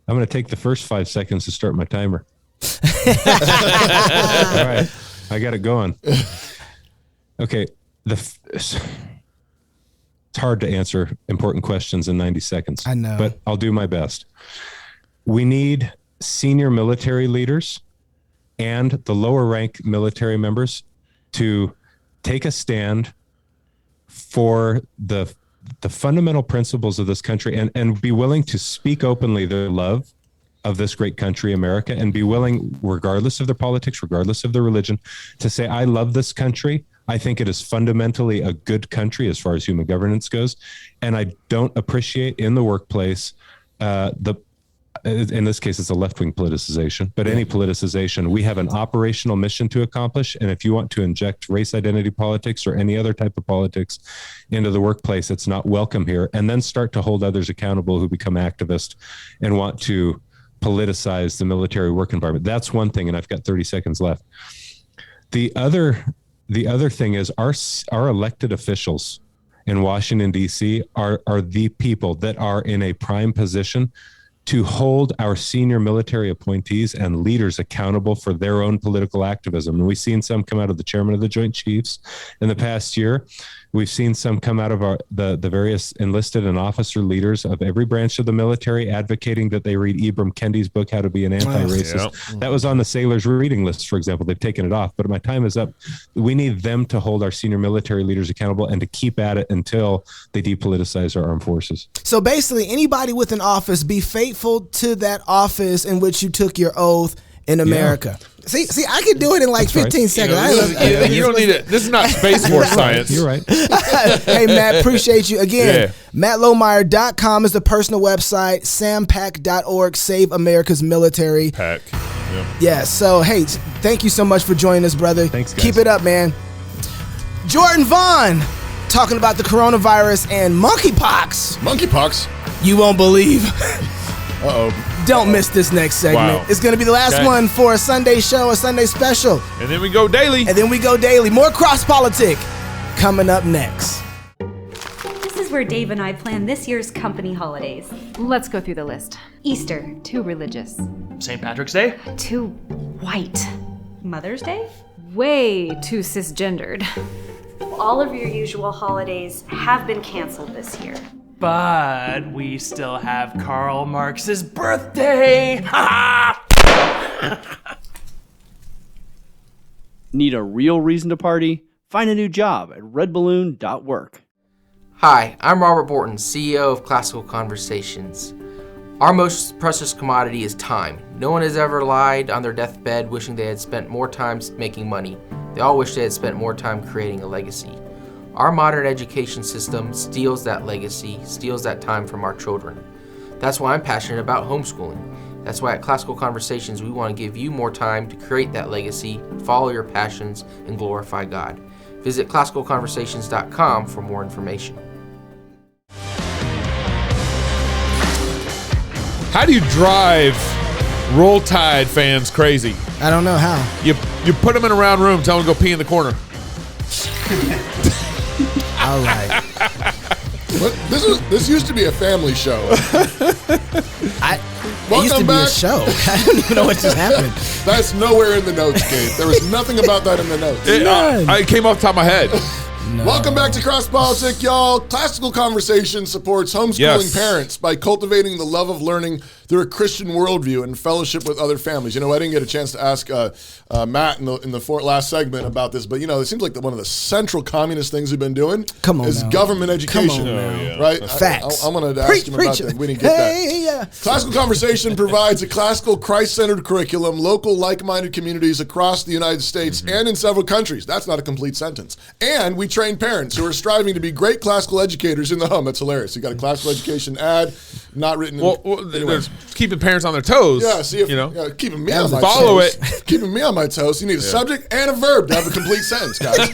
I'm going to take the first 5 seconds to start my timer. All right, I got it going. Okay, it's hard to answer important questions in 90 seconds. I know. But I'll do my best. We need senior military leaders and the lower rank military members to take a stand for the fundamental principles of this country and be willing to speak openly their love of this great country, America, and be willing, regardless of their politics, regardless of their religion, to say, I love this country. I think it is fundamentally a good country as far as human governance goes. And I don't appreciate in the workplace in this case, it's a left-wing politicization, but any politicization, we have an operational mission to accomplish. And if you want to inject race identity politics or any other type of politics into the workplace, it's not welcome here. And then start to hold others accountable who become activists and want to politicize the military work environment. That's one thing. And I've got 30 seconds left. The other thing is our elected officials in Washington, D.C. are the people that are in a prime position to hold our senior military appointees and leaders accountable for their own political activism. And we've seen some come out of the chairman of the Joint Chiefs in the past year. We've seen some come out of the various enlisted and officer leaders of every branch of the military advocating that they read Ibram Kendi's book, How to Be an Anti-Racist. That was on the sailors' reading list, for example. They've taken it off, but my time is up. We need them to hold our senior military leaders accountable and to keep at it until they depoliticize our armed forces. So basically, anybody with an office, be faithful to that office in which you took your oath in America. Yeah. See, I can do it in like 15 seconds. You don't need it. This is not Space Force science. You're right. Hey, Matt, appreciate you. Again, MattLohmeier.com is the personal website. SamPac.org, Save America's Military. PAC. Yeah, so, hey, thank you so much for joining us, brother. Thanks, guys. Keep it up, man. Jordan Vaughn, talking about the coronavirus and monkeypox. Monkeypox? You won't believe. Uh-oh. Don't miss this next segment. Wow. It's going to be the last one for a Sunday show, a Sunday special. And then we go daily. More cross-politic coming up next. This is where Dave and I plan this year's company holidays. Let's go through the list. Easter. Too religious. St. Patrick's Day. Too white. Mother's Day. Way too cisgendered. All of your usual holidays have been canceled this year. But we still have Karl Marx's birthday! Need a real reason to party? Find a new job at redballoon.work. Hi, I'm Robert Borton, CEO of Classical Conversations. Our most precious commodity is time. No one has ever lied on their deathbed wishing they had spent more time making money. They all wish they had spent more time creating a legacy. Our modern education system steals that legacy, steals that time from our children. That's why I'm passionate about homeschooling. That's why at Classical Conversations we want to give you more time to create that legacy, follow your passions, and glorify God. Visit classicalconversations.com for more information. How do you drive Roll Tide fans crazy? I don't know how. You put them in a round room, tell them to go pee in the corner. All right. This used to be a family show. It used to be a show. I don't even know what just happened. That's nowhere in the notes, Gabe. There was nothing about that in the notes. It came off the top of my head. No. Welcome back to Cross Politic, y'all. Classical Conversation supports homeschooling parents by cultivating the love of learning through a Christian worldview and fellowship with other families. You know, I didn't get a chance to ask Matt in the last segment about this, but, you know, it seems like one of the central communist things we've been doing is government education. Right? Facts. I'm going to ask him about that. We didn't get that. Classical Conversation provides a classical, Christ-centered curriculum, local, like-minded communities across the United States and in several countries. That's not a complete sentence. And we train parents who are striving to be great classical educators in the home. That's hilarious. You got a classical education ad, not written. There's keeping parents on their toes. Yeah, see if keeping me on my follow toes. it. Keeping me on my toes. You need a subject and a verb to have a complete sentence, guys.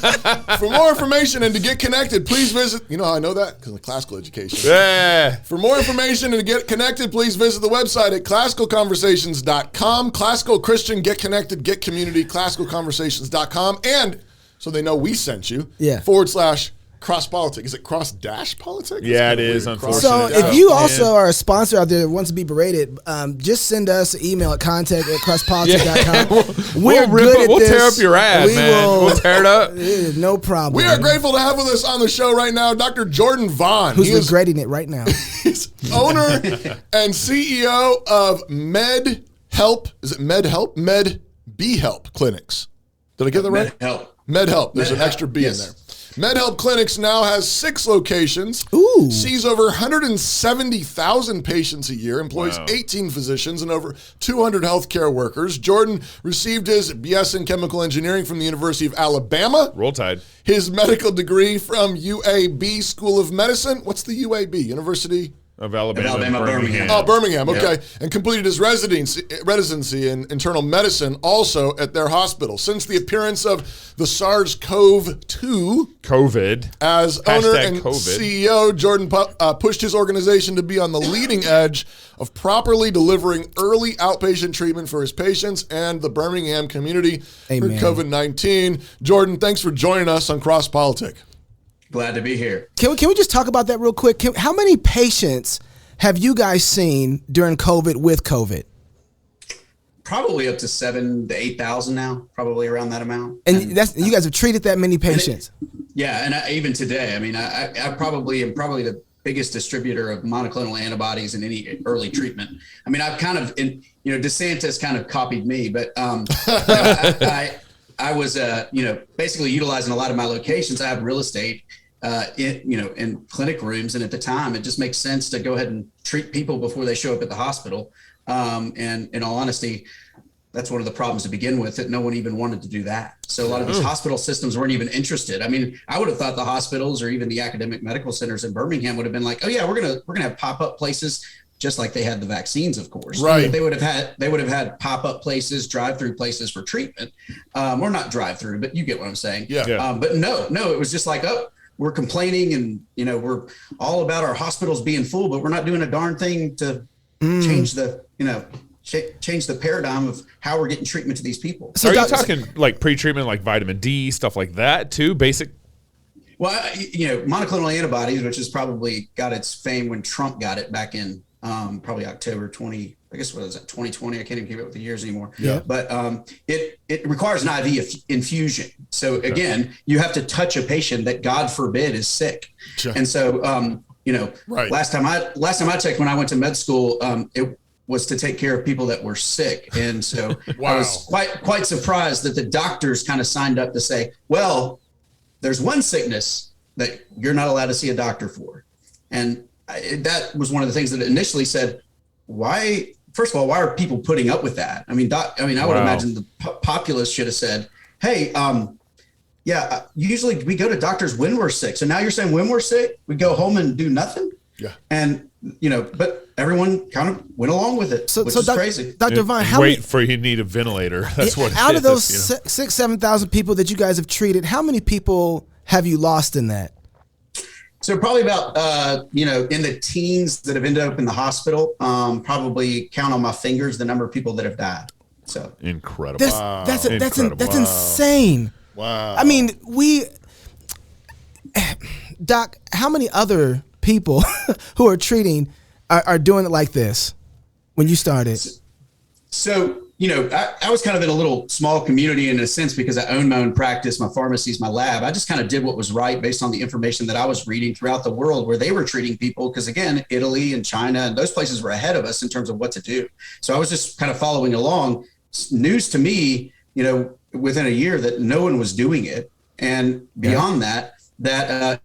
For more information and to get connected, please visit. You know how I know that? Because of classical education. Yeah. For more information and to get connected, please visit the website at classicalconversations.com. Classical Christian, get connected, get community, classicalconversations.com. And so they know we sent you. /cross politic. Is it cross-politic? Yeah, it is, unfortunately. So if you also are a sponsor out there that wants to be berated, just send us an email at contact@crosspolitic.com. We'll tear up your ass, we'll tear it up. No problem. We are grateful to have with us on the show right now Dr. Jordan Vaughn. Who's regretting it right now. He's owner and CEO of MedHelp. Is it MedHelp? MedBeHelp Clinics. Did I get that right? MedHelp. There's an extra B in there. MedHelp Clinics now has 6 locations, sees over 170,000 patients a year, employs 18 physicians and over 200 healthcare workers. Jordan received his BS in chemical engineering from the University of Alabama. Roll Tide. His medical degree from UAB School of Medicine. What's the UAB? University? Of Alabama, Birmingham. Oh, Birmingham, okay. And completed his residency in internal medicine also at their hospital. Since the appearance of the SARS-CoV-2 COVID as owner and COVID. CEO, Jordan pushed his organization to be on the leading edge of properly delivering early outpatient treatment for his patients and the Birmingham community for COVID-19. Jordan, thanks for joining us on Cross Politic. Glad to be here. Can we just talk about that real quick? How many patients have you guys seen during COVID with COVID? Probably up to 7,000 to 8,000 now, probably around that amount. And that's you guys have treated that many patients. And even today, I mean, I probably am the biggest distributor of monoclonal antibodies in any early treatment. I mean, I've kind of, DeSantis kind of copied me, but I was, basically utilizing a lot of my locations. I have real estate. In clinic rooms. And at the time, it just makes sense to go ahead and treat people before they show up at the hospital. And in all honesty, that's one of the problems to begin with, that no one even wanted to do that. So a lot of these hospital systems weren't even interested. I mean, I would have thought the hospitals or even the academic medical centers in Birmingham would have been like, oh yeah, we're gonna have pop-up places, just like they had the vaccines, of course. Right. They would have had pop-up places, drive-through places for treatment. Or not drive-through, but you get what I'm saying. Yeah. But no, it was just like, oh, we're complaining and, we're all about our hospitals being full, but we're not doing a darn thing to change the paradigm of how we're getting treatment to these people. So are you talking like pre-treatment, like vitamin D, stuff like that too? Basic? Well, monoclonal antibodies, which has probably got its fame when Trump got it back in probably October 2020. I can't even keep up with the years anymore. Yeah. But it requires an IV infusion. So again, you have to touch a patient that, God forbid, is sick. Sure. And so, right. last time I checked, when I went to med school, it was to take care of people that were sick. And so Wow. I was quite surprised that the doctors kind of signed up to say, well, there's one sickness that you're not allowed to see a doctor for. And that was one of the things that initially said, why are people putting up with that? I mean, I would imagine the populace should have said, hey, usually we go to doctors when we're sick. So now you're saying when we're sick, we go home and do nothing? Yeah. And, but everyone kind of went along with it, which is crazy. Dr. Vaughn, for you need a ventilator. That's what out it of those is, 7,000 people that you guys have treated, how many people have you lost in that? So probably about, in the teens that have ended up in the hospital, probably count on my fingers the number of people that have died. So incredible. That's insane. Wow. I mean, Doc, how many other people who are treating are doing it like this when you started? So, I was kind of in a little small community in a sense because I own my own practice, my pharmacies, my lab. I just kind of did what was right based on the information that I was reading throughout the world where they were treating people. Because again, Italy and China and those places were ahead of us in terms of what to do. So I was just kind of following along. News to me, within a year that no one was doing it. And beyond that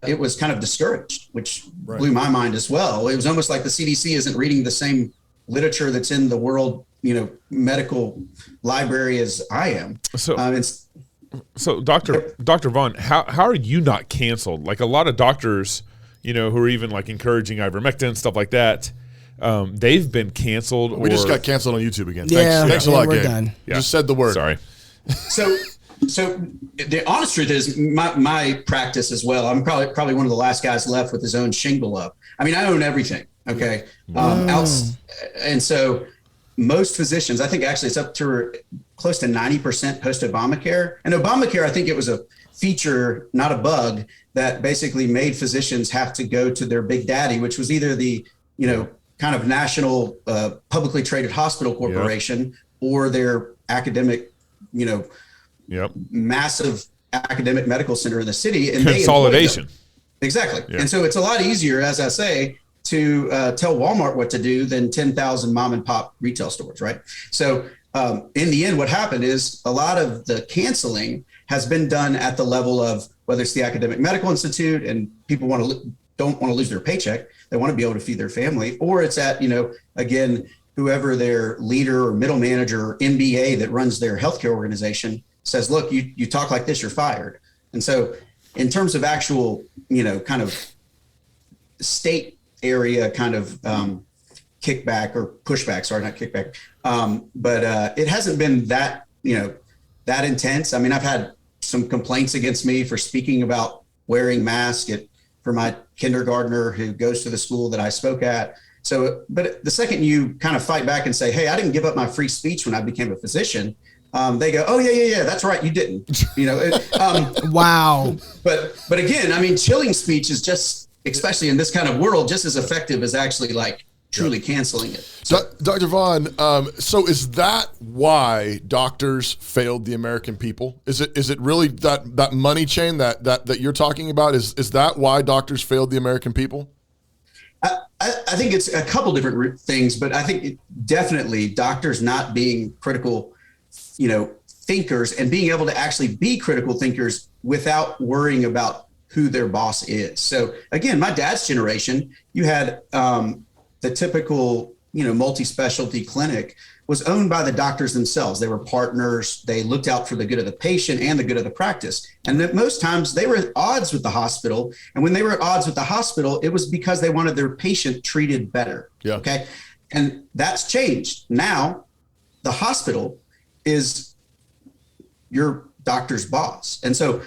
it was kind of discouraged, which blew my mind as well. It was almost like the CDC isn't reading the same literature that's in the world, medical library as I am. So Dr. Vaughn, how are you not canceled? Like a lot of doctors, who are even like encouraging ivermectin, stuff like that, they've been canceled. We just got canceled on YouTube again. Yeah, Thanks a lot, we're Gabe. done. You just said the word. Sorry. So the honest truth is my practice as well. I'm probably one of the last guys left with his own shingle up. I mean, I own everything. Okay. And so most physicians, I think actually it's up to close to 90% post Obamacare. And Obamacare, I think it was a feature, not a bug, that basically made physicians have to go to their big daddy, which was either the, kind of national publicly traded hospital corporation or their academic, massive academic medical center in the city. And consolidation. Exactly. Yeah. And so it's a lot easier, as I say, to tell Walmart what to do than 10,000 mom and pop retail stores, right? So in the end, what happened is a lot of the canceling has been done at the level of whether it's the academic medical institute and people don't want to lose their paycheck. They want to be able to feed their family, or it's at, again, whoever their leader or middle manager or MBA that runs their healthcare organization says, look, you talk like this, you're fired. And so in terms of actual, kind of state area kind of kickback or pushback. Sorry, not kickback. But it hasn't been that, that intense. I mean, I've had some complaints against me for speaking about wearing masks for my kindergartner who goes to the school that I spoke at. So, but the second you kind of fight back and say, hey, I didn't give up my free speech when I became a physician, they go, oh yeah, that's right, you didn't. Wow. But again, I mean, chilling speech is just, especially in this kind of world, just as effective as actually like truly canceling it. So, Dr. Vaughn, so is that why doctors failed the American people? Is it really that money chain that you're talking about? Is that why doctors failed the American people? I think it's a couple different things, but I think definitely doctors not being critical, thinkers and being able to actually be critical thinkers without worrying about who their boss is. So again, my dad's generation, you had the typical, multi-specialty clinic was owned by the doctors themselves. They were partners. They looked out for the good of the patient and the good of the practice. And that most times they were at odds with the hospital. And when they were at odds with the hospital, it was because they wanted their patient treated better. Yeah. Okay. And that's changed. Now the hospital is your doctor's boss. And so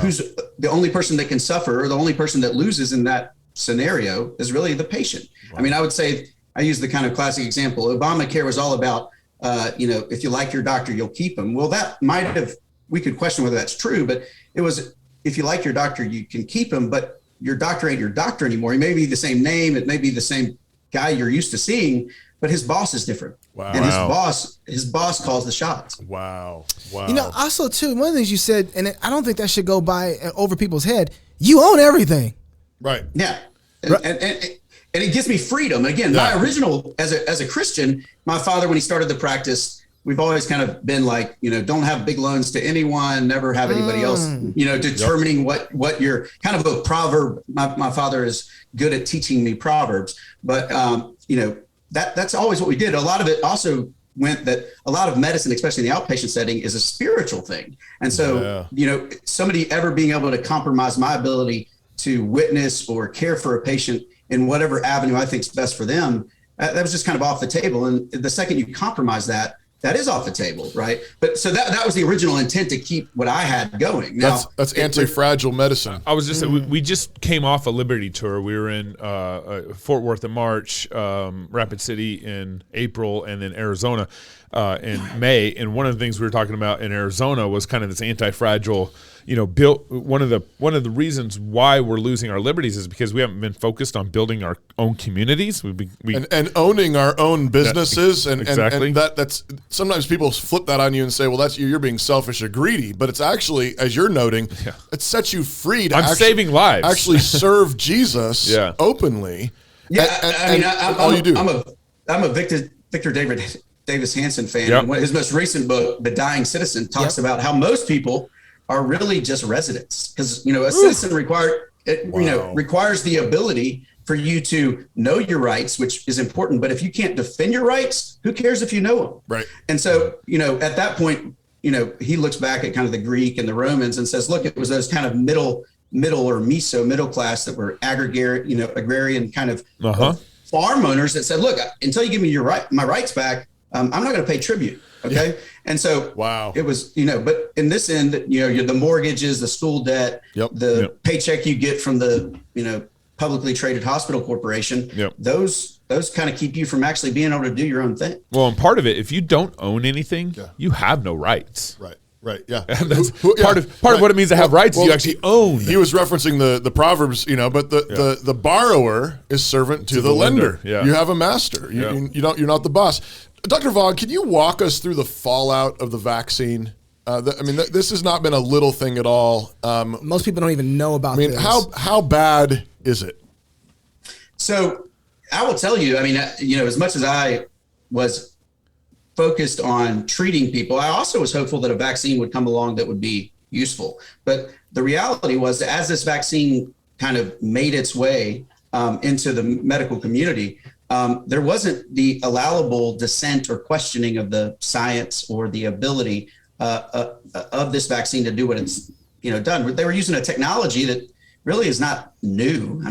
who's the only person that can suffer or the only person that loses in that scenario is really the patient. Wow. I mean, I would say, I use the kind of classic example. Obamacare was all about, if you like your doctor, you'll keep him. Well, that we could question whether that's true, but it was, if you like your doctor, you can keep him, but your doctor ain't your doctor anymore. He may be the same name. It may be the same guy you're used to seeing, but his boss is different. Wow. And his boss calls the shots. Wow. Also too, one of the things you said, and I don't think that should go by over people's head. You own everything. Right. Yeah. And it gives me freedom. Again, my original, as a Christian, my father, when he started the practice, we've always kind of been like, don't have big loans to anyone, never have anybody else, determining what you're kind of a proverb. My father is good at teaching me proverbs, but that's always what we did. A lot of it also went that a lot of medicine, especially in the outpatient setting, is a spiritual thing. And so, somebody ever being able to compromise my ability to witness or care for a patient in whatever avenue I think is best for them, that was just kind of off the table. And the second you compromise that is off the table, right? But so that was the original intent to keep what I had going. Now, that's anti-fragile medicine. I was just saying, we just came off a Liberty tour. We were in Fort Worth in March, Rapid City in April, and then Arizona in May. And one of the things we were talking about in Arizona was kind of this anti-fragile. Built one of the reasons why we're losing our liberties is because we haven't been focused on building our own communities. And owning our own businesses, exactly. And that's sometimes people flip that on you and say, "Well, that's you're being selfish or greedy," but it's actually, as you're noting, it sets you free to saving lives. Actually serve Jesus openly. Yeah, all you do. I'm a Victor Davis Hanson fan. Yep. And his most recent book, The Dying Citizen, talks about how most people are really just residents, because a citizen requires the ability for you to know your rights, which is important. But if you can't defend your rights, who cares if you know them? Right. And so at that point, he looks back at kind of the Greek and the Romans and says, look, it was those kind of middle or middle class that were agrarian kind of farm owners that said, look, until you give me my rights back, I'm not going to pay tribute. Okay. Yeah. And so it was, but in this end, the mortgages, the school debt, the paycheck you get from the, publicly traded hospital corporation, those kind of keep you from actually being able to do your own thing. Well, and part of it, if you don't own anything, you have no rights. Right. Yeah. And that's part of what it means to have rights is you actually own. He was referencing the Proverbs, but the borrower is servant to the lender. Yeah. You have a master. You're not the boss. Dr. Vaughn, can you walk us through the fallout of the vaccine? This has not been a little thing at all. Most people don't even know about this. How bad is it? So I will tell you, as much as I was focused on treating people, I also was hopeful that a vaccine would come along that would be useful. But the reality was that as this vaccine kind of made its way into the medical community, there wasn't the allowable dissent or questioning of the science or the ability of this vaccine to do what it's done. They were using a technology that really is not new.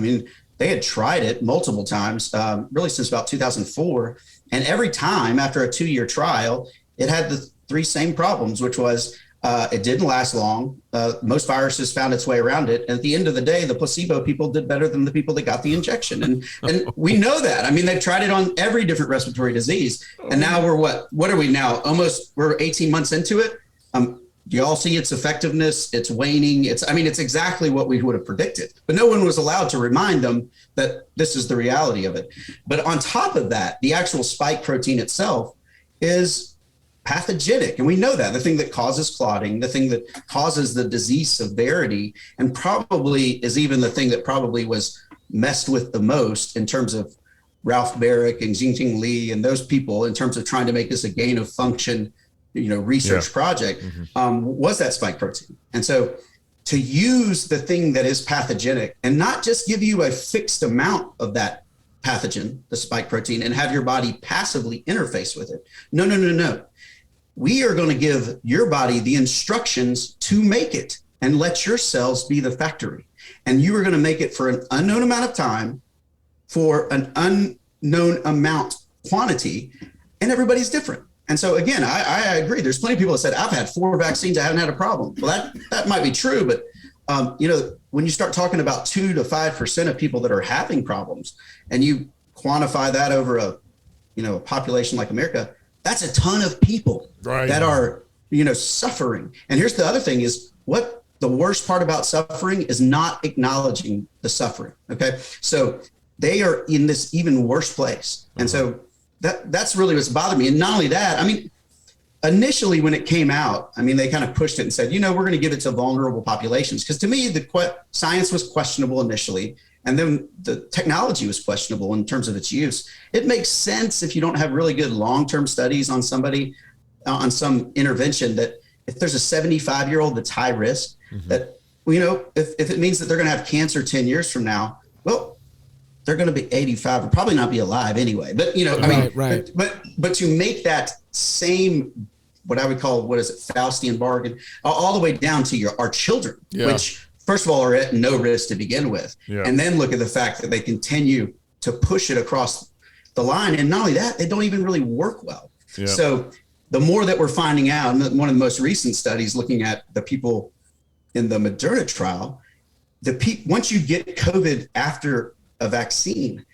they had tried it multiple times, really since about 2004. And every time after a 2-year trial, it had the 3 same problems, which was it didn't last long. Most viruses found its way around it. And at the end of the day, the placebo people did better than the people that got the injection. And we know that. I mean, they've tried it on every different respiratory disease. And now we're what are we now? We're 18 months into it. Do you all see its effectiveness? It's waning. It's exactly what we would have predicted. But no one was allowed to remind them that this is the reality of it. But on top of that, the actual spike protein itself is pathogenic. And we know that, the thing that causes clotting, the thing that causes the disease severity, and probably is even the thing that probably was messed with the most in terms of Ralph Barrick and Jingting Li and those people in terms of trying to make this a gain of function research project, was that spike protein. And so to use the thing that is pathogenic and not just give you a fixed amount of that pathogen, the spike protein, and have your body passively interface with it. No. We are going to give your body the instructions to make it and let your cells be the factory. And you are going to make it for an unknown amount of time, for an unknown amount quantity, and everybody's different. And so again, I agree. There's plenty of people that said, I've had 4 vaccines, I haven't had a problem. Well, that might be true, but when you start talking about 2 to 5% of people that are having problems, and you quantify that over a population like America, that's a ton of people that are, suffering. And here's the other thing is, what the worst part about suffering is not acknowledging the suffering. Okay. So they are in this even worse place. And so that's really what's bothered me. And not only that, initially when it came out, they kind of pushed it and said, we're going to give it to vulnerable populations. Because to me, the science was questionable initially. And then the technology was questionable in terms of its use. It makes sense if you don't have really good long-term studies on somebody, on some intervention, that if there's a 75-year-old that's high risk, that, if it means that they're going to have cancer 10 years from now, well, they're going to be 85 or probably not be alive anyway. But, but to make that same, what I would call, Faustian bargain, all the way down to our children, which first of all are at no risk to begin with. And then look at the fact that they continue to push it across the line. And not only that, they don't even really work well. So the more that we're finding out, and one of the most recent studies looking at the people in the Moderna trial, once you get COVID after a vaccine,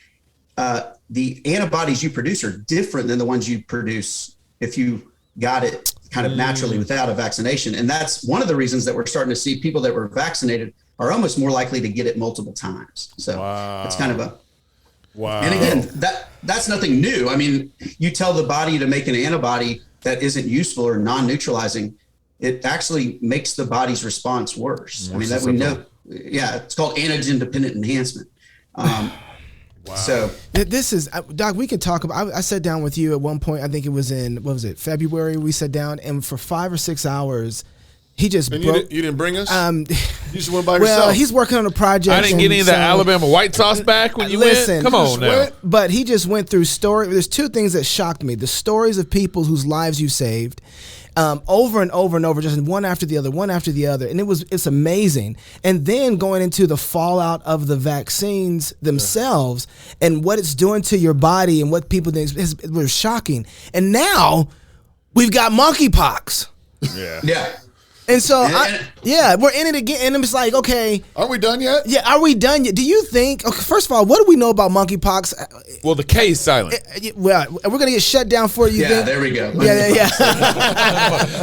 the antibodies you produce are different than the ones you produce if you got it kind of naturally without a vaccination. And that's one of the reasons that we're starting to see people that were vaccinated are almost more likely to get it multiple times. So it's kind of and again, that's nothing new. You tell the body to make an antibody that isn't useful or non-neutralizing, it actually makes the body's response worse. That we know. Yeah, it's called antigen-dependent enhancement. So this is, Doc, we could talk about, I sat down with you at one point, I think it was in, February, we sat down, and for 5 or 6 hours, he just broke. You didn't bring us? You just went by yourself. Well, he's working on a project. I didn't get any of the Alabama white sauce back when you went? Come on now. But he just went through there's 2 things that shocked me. The stories of people whose lives you saved, over and over and over, just one after the other. And it's amazing. And then going into the fallout of the vaccines themselves and what it's doing to your body and what people think was shocking. And now we've got monkeypox. Yeah. And so, we're in it again. And it's like, okay. Are we done yet? Yeah, are we done yet? Do you think, first of all, what do we know about monkeypox? Well, the K is silent. Well, we're going to get shut down for you. Yeah, there we go. Yeah.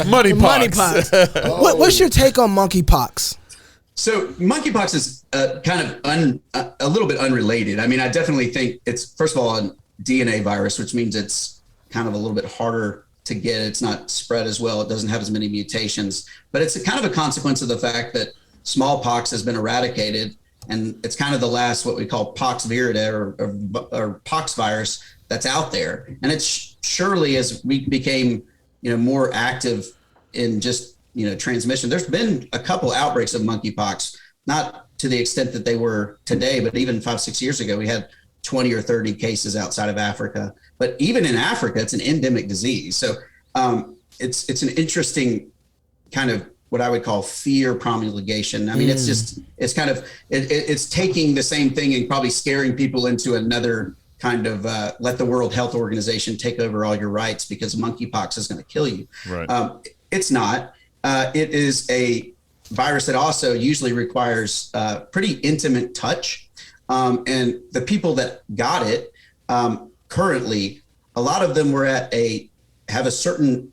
Moneypox. What's your take on monkeypox? So monkeypox is kind of a little bit unrelated. I definitely think it's, first of all, a DNA virus, which means it's kind of a little bit harder to get. It's not spread as well. It doesn't have as many mutations, but it's a kind of a consequence of the fact that smallpox has been eradicated, and it's kind of the last what we call pox viridae or pox virus that's out there. And it's surely, as we became more active in just transmission, there's been a couple outbreaks of monkeypox, not to the extent that they were today, but even 5-6 years ago we had 20 or 30 cases outside of Africa. But even in Africa, it's an endemic disease. So it's an interesting kind of what I would call fear promulgation. I mean, it's kind of, it's taking the same thing and probably scaring people into another kind of let the World Health Organization take over all your rights because monkeypox is going to kill you. Right. It's not. It is a virus that also usually requires pretty intimate touch. And the people that got it currently, a lot of them were have a certain,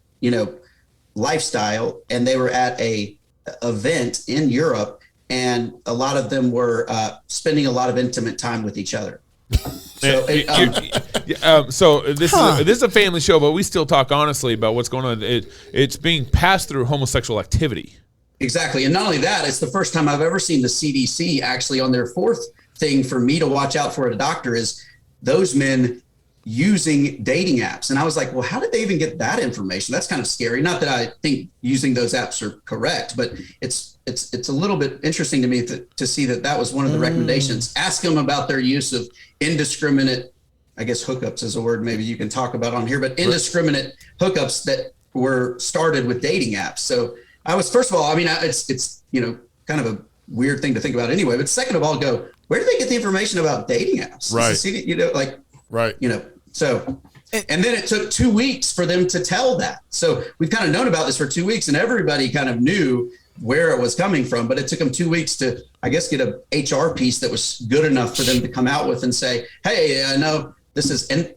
lifestyle, and they were at a event in Europe, and a lot of them were spending a lot of intimate time with each other. So, this is a family show, but we still talk honestly about what's going on. It's being passed through homosexual activity. Exactly. And not only that, it's the first time I've ever seen the CDC actually on their fourth thing for me to watch out for at a doctor is those men using dating apps. And I was like, well, how did they even get that information? That's kind of scary. Not that I think using those apps are correct, but it's a little bit interesting to me to see that was one of the recommendations. Ask them about their use of indiscriminate, I guess hookups is a word maybe you can talk about on here, but indiscriminate hookups that were started with dating apps. So I was, first of all, I mean, it's kind of a weird thing to think about anyway, but second of all, where do they get the information about dating apps? Right. Right. So, and then it took 2 weeks for them to tell that. So we've kind of known about this for 2 weeks and everybody kind of knew where it was coming from, but it took them 2 weeks to, I guess, get a HR piece that was good enough for them to come out with and say, hey, I know this is, and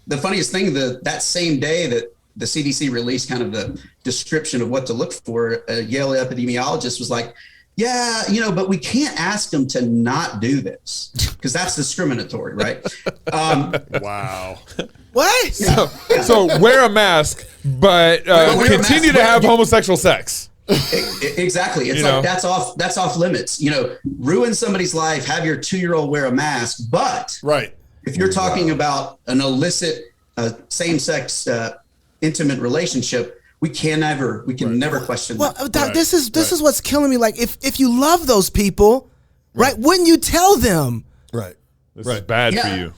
the funniest thing, that same day that the CDC released kind of the description of what to look for, a Yale epidemiologist was like, yeah, but we can't ask them to not do this because that's discriminatory, right? Wow. What? So wear a mask, but continue to have homosexual sex. Exactly. It's like that's off limits. Ruin somebody's life, have your 2-year-old wear a mask, but if you're talking about an illicit same-sex intimate relationship, we can never question that. Well, Doc, this is what's killing me. Like, if you love those people, right, wouldn't you tell them? Right. This is bad for you.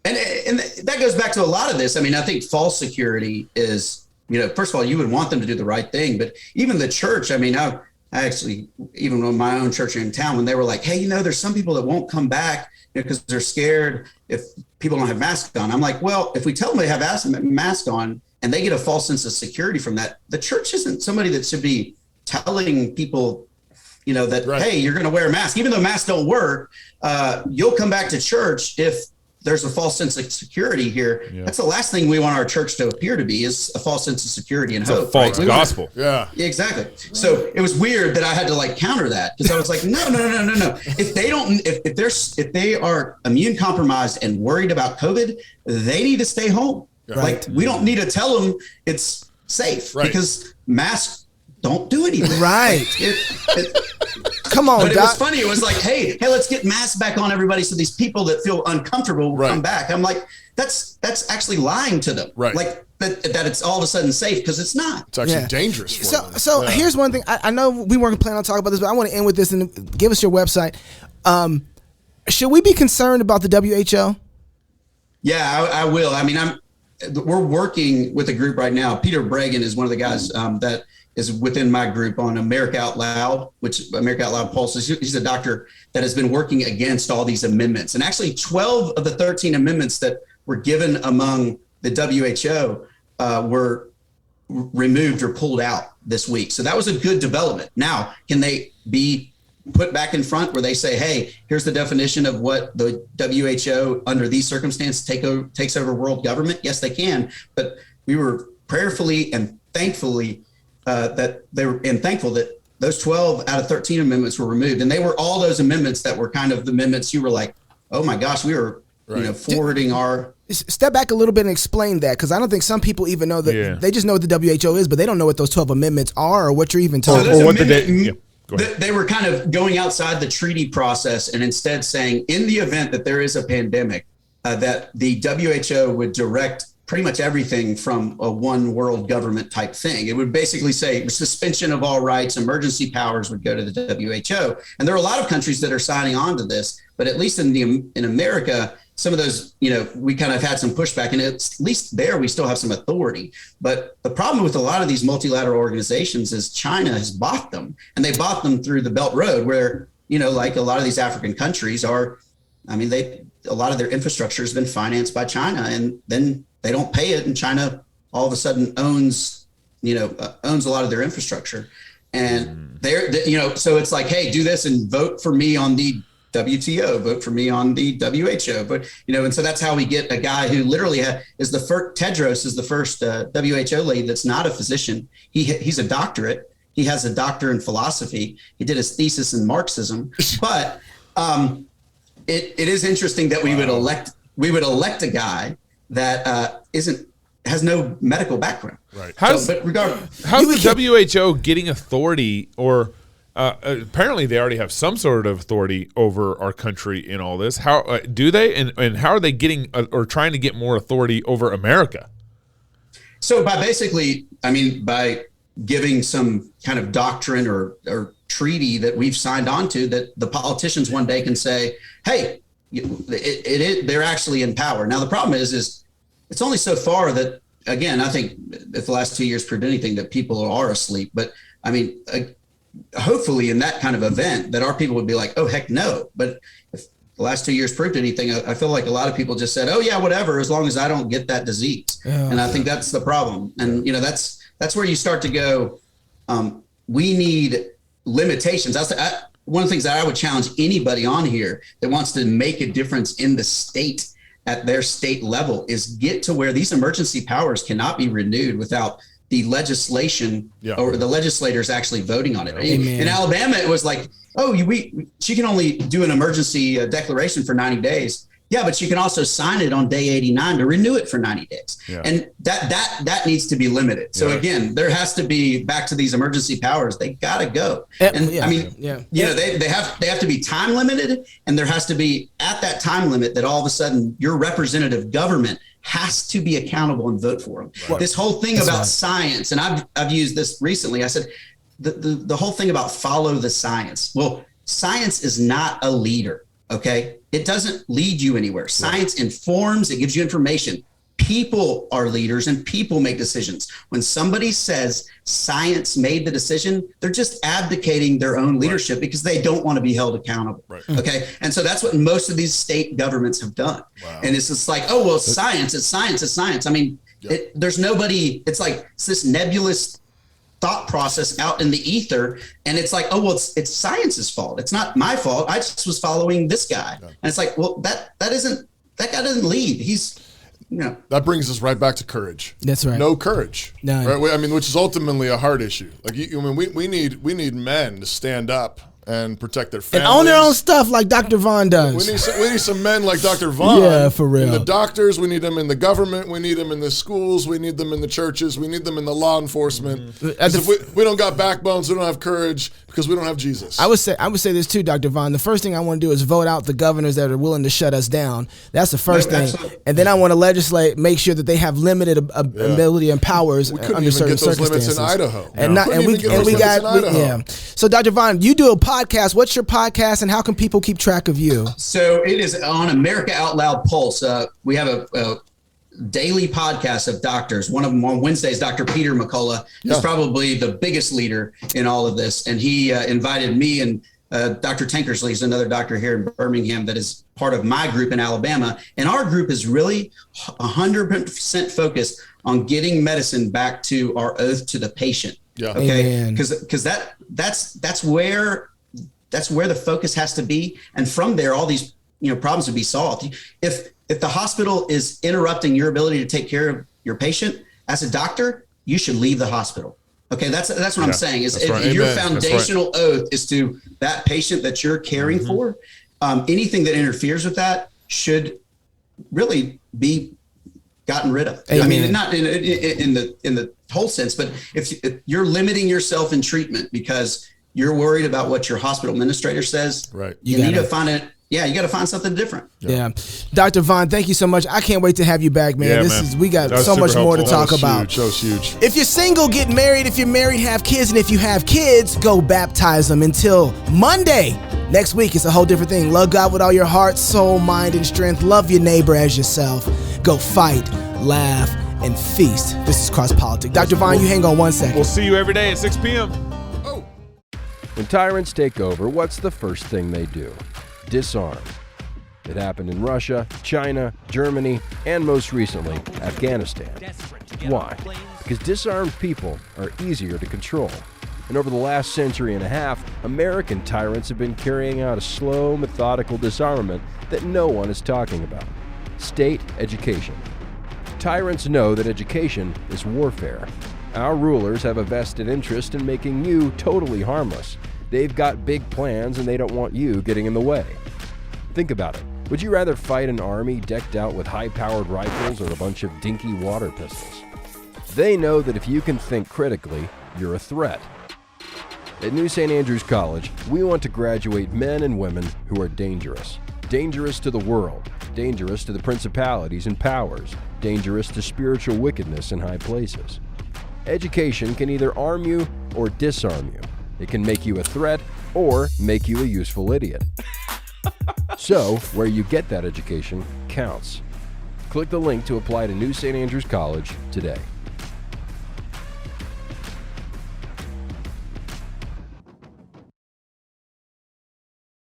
And that goes back to a lot of this. I mean, I think false security is, first of all, you would want them to do the right thing, but even the church, I mean, I actually, even with my own church in town, when they were like, hey, there's some people that won't come back because they're scared if people don't have masks on. I'm like, well, if we tell them they have mask on, and they get a false sense of security from that, the church isn't somebody that should be telling people, that, hey, you're going to wear a mask. Even though masks don't work, you'll come back to church if there's a false sense of security here. Yeah. That's the last thing we want our church to appear to be, is a false sense of security and hope. A false gospel. Yeah, exactly. Right. So it was weird that I had to counter that, because I was like, no. If they are immune compromised and worried about COVID, they need to stay home. Right. We don't need to tell them it's safe, because masks don't do anything. Right. Come on, but it was funny. It was like, hey, let's get masks back on, everybody, so these people that feel uncomfortable will come back. I'm like, that's actually lying to them. Right. Like that it's all of a sudden safe, because it's not. It's actually dangerous for them. So here's one thing. I know we weren't planning on talking about this, but I want to end with this and give us your website. Should we be concerned about the WHO? Yeah, I will. I mean, we're working with a group right now. Peter Bregan is one of the guys that is within my group on America Out Loud, which America Out Loud Pulse is. He's a doctor that has been working against all these amendments. And actually 12 of the 13 amendments that were given among the WHO were removed or pulled out this week. So that was a good development. Now, can they be put back in front where they say, hey, here's the definition of what the WHO under these circumstances takes over world government? Yes, they can. But we were prayerfully and thankful that those 12 out of 13 amendments were removed. And they were all those amendments that were kind of the amendments you were like, oh my gosh, we were forwarding our... Step back a little bit and explain that, because I don't think some people even know that. Yeah. They just know what the WHO is, but they don't know what those 12 amendments are or what you're even talking about. Or what they were kind of going outside the treaty process and instead saying, in the event that there is a pandemic, that the WHO would direct pretty much everything from a one world government type thing. It would basically say suspension of all rights, emergency powers would go to the WHO. And there are a lot of countries that are signing on to this, but at least in America, some of those, we kind of had some pushback, and at least there we still have some authority. But the problem with a lot of these multilateral organizations is China has bought them, and they bought them through the Belt Road, where, like a lot of these African countries are, a lot of their infrastructure has been financed by China, and then they don't pay it, and China all of a sudden owns a lot of their infrastructure. And so it's like, hey, do this and vote for me on the WTO, vote for me on the WHO, but and so that's how we get a guy who literally is the first. Tedros is the first WHO lead that's not a physician. He's a doctorate. He has a doctor in philosophy. He did his thesis in Marxism. But it is interesting that we would elect a guy that has no medical background. Right. How's the WHO getting authority, or apparently they already have some sort of authority over our country in all this? How do they, and how are they getting or trying to get more authority over America? So by giving some kind of doctrine or treaty that we've signed on to, that the politicians one day can say, hey, they're actually in power. Now, the problem is it's only so far that, again, I think if the last 2 years proved anything, that people are asleep. But hopefully in that kind of event that our people would be like, oh, heck no. But if the last 2 years proved anything, I feel like a lot of people just said, oh yeah, whatever, as long as I don't get that disease. And I think that's the problem. And that's where you start to go, we need limitations. One of the things that I would challenge anybody on here that wants to make a difference in the state at their state level is get to where these emergency powers cannot be renewed without the legislation or the legislators actually voting on it. In Alabama, it was like, oh, she can only do an emergency declaration for 90 days. Yeah, but she can also sign it on day 89 to renew it for 90 days. Yeah. And that needs to be limited. So again, there has to be, back to these emergency powers, they got to go. And they have to be time limited, and there has to be, at that time limit, that all of a sudden your representative government has to be accountable and vote for them. Right. This whole thing about science, and I've used this recently. I said the whole thing about follow the science. Well, science is not a leader. Okay. It doesn't lead you anywhere. Science informs, it gives you information. People are leaders and people make decisions. When somebody says science made the decision, they're just abdicating their own leadership because they don't want to be held accountable. Right. Okay. And so that's what most of these state governments have done. Wow. And it's just like, oh, well, science, it's science, it's science. There's nobody, it's like it's this nebulous thought process out in the ether, and it's like, oh, well, it's science's fault. It's not my fault. I just was following this guy. And it's like, well, that guy doesn't lead. He's, that brings us right back to courage. That's right. No courage. None. Right? Which is ultimately a hard issue. Like, we need men to stand up and protect their families. And own their own stuff like Dr. Vaughn does. We need some men like Dr. Vaughn. Yeah, for real. And the doctors, we need them in the government. We need them in the schools. We need them in the churches. We need them in the law enforcement. If we don't got backbones, we don't have courage, because we don't have Jesus. I would say this too, Dr. Vaughn. The first thing I want to do is vote out the governors that are willing to shut us down. That's the first thing. Absolutely. And then I want to legislate, make sure that they have limited ability and powers under certain circumstances. We couldn't even get those limits in Idaho. And So, Dr. Vaughn, you do a podcast. What's your podcast, and how can people keep track of you? So it is on America Out Loud Pulse. We have a daily podcast of doctors. One of them on Wednesdays, Dr. Peter McCullough is probably the biggest leader in all of this. And he invited me, and Dr. Tankersley is another doctor here in Birmingham that is part of my group in Alabama. And our group is really 100% focused on getting medicine back to our oath to the patient. Yeah. Okay. Because that's where the focus has to be. And from there, all these problems would be solved. If the hospital is interrupting your ability to take care of your patient, as a doctor, you should leave the hospital. Okay, that's what I'm saying. Is if your foundational oath is to that patient that you're caring for, anything that interferes with that should really be gotten rid of. Amen. I mean, not in the whole sense, but if you're limiting yourself in treatment because you're worried about what your hospital administrator says, right? You need to find it. Yeah, you got to find something different. Yeah. Dr. Vaughn, thank you so much. I can't wait to have you back, man. Yeah, we got so much more to talk about. That was huge. If you're single, get married. If you're married, have kids. And if you have kids, go baptize them. Until Monday, Next week, it's a whole different thing. Love God with all your heart, soul, mind, and strength. Love your neighbor as yourself. Go fight, laugh, and feast. This is Cross Politics. Dr. Vine, you hang on 1 second. We'll see you every day at 6 p.m. When tyrants take over, what's the first thing they do? Disarm. It happened in Russia, China, Germany, and most recently, Afghanistan. Why? Because disarmed people are easier to control. And over the last century and a half, American tyrants have been carrying out a slow, methodical disarmament that no one is talking about. State education. Tyrants know that education is warfare. Our rulers have a vested interest in making you totally harmless. They've got big plans and they don't want you getting in the way. Think about it. Would you rather fight an army decked out with high-powered rifles or a bunch of dinky water pistols? They know that if you can think critically, you're a threat. At New St. Andrews College, we want to graduate men and women who are dangerous. Dangerous to the world, dangerous to the principalities and powers, dangerous to spiritual wickedness in high places. Education can either arm you or disarm you. It can make you a threat or make you a useful idiot. So, where you get that education counts. Click the link to apply to New St. Andrews College today.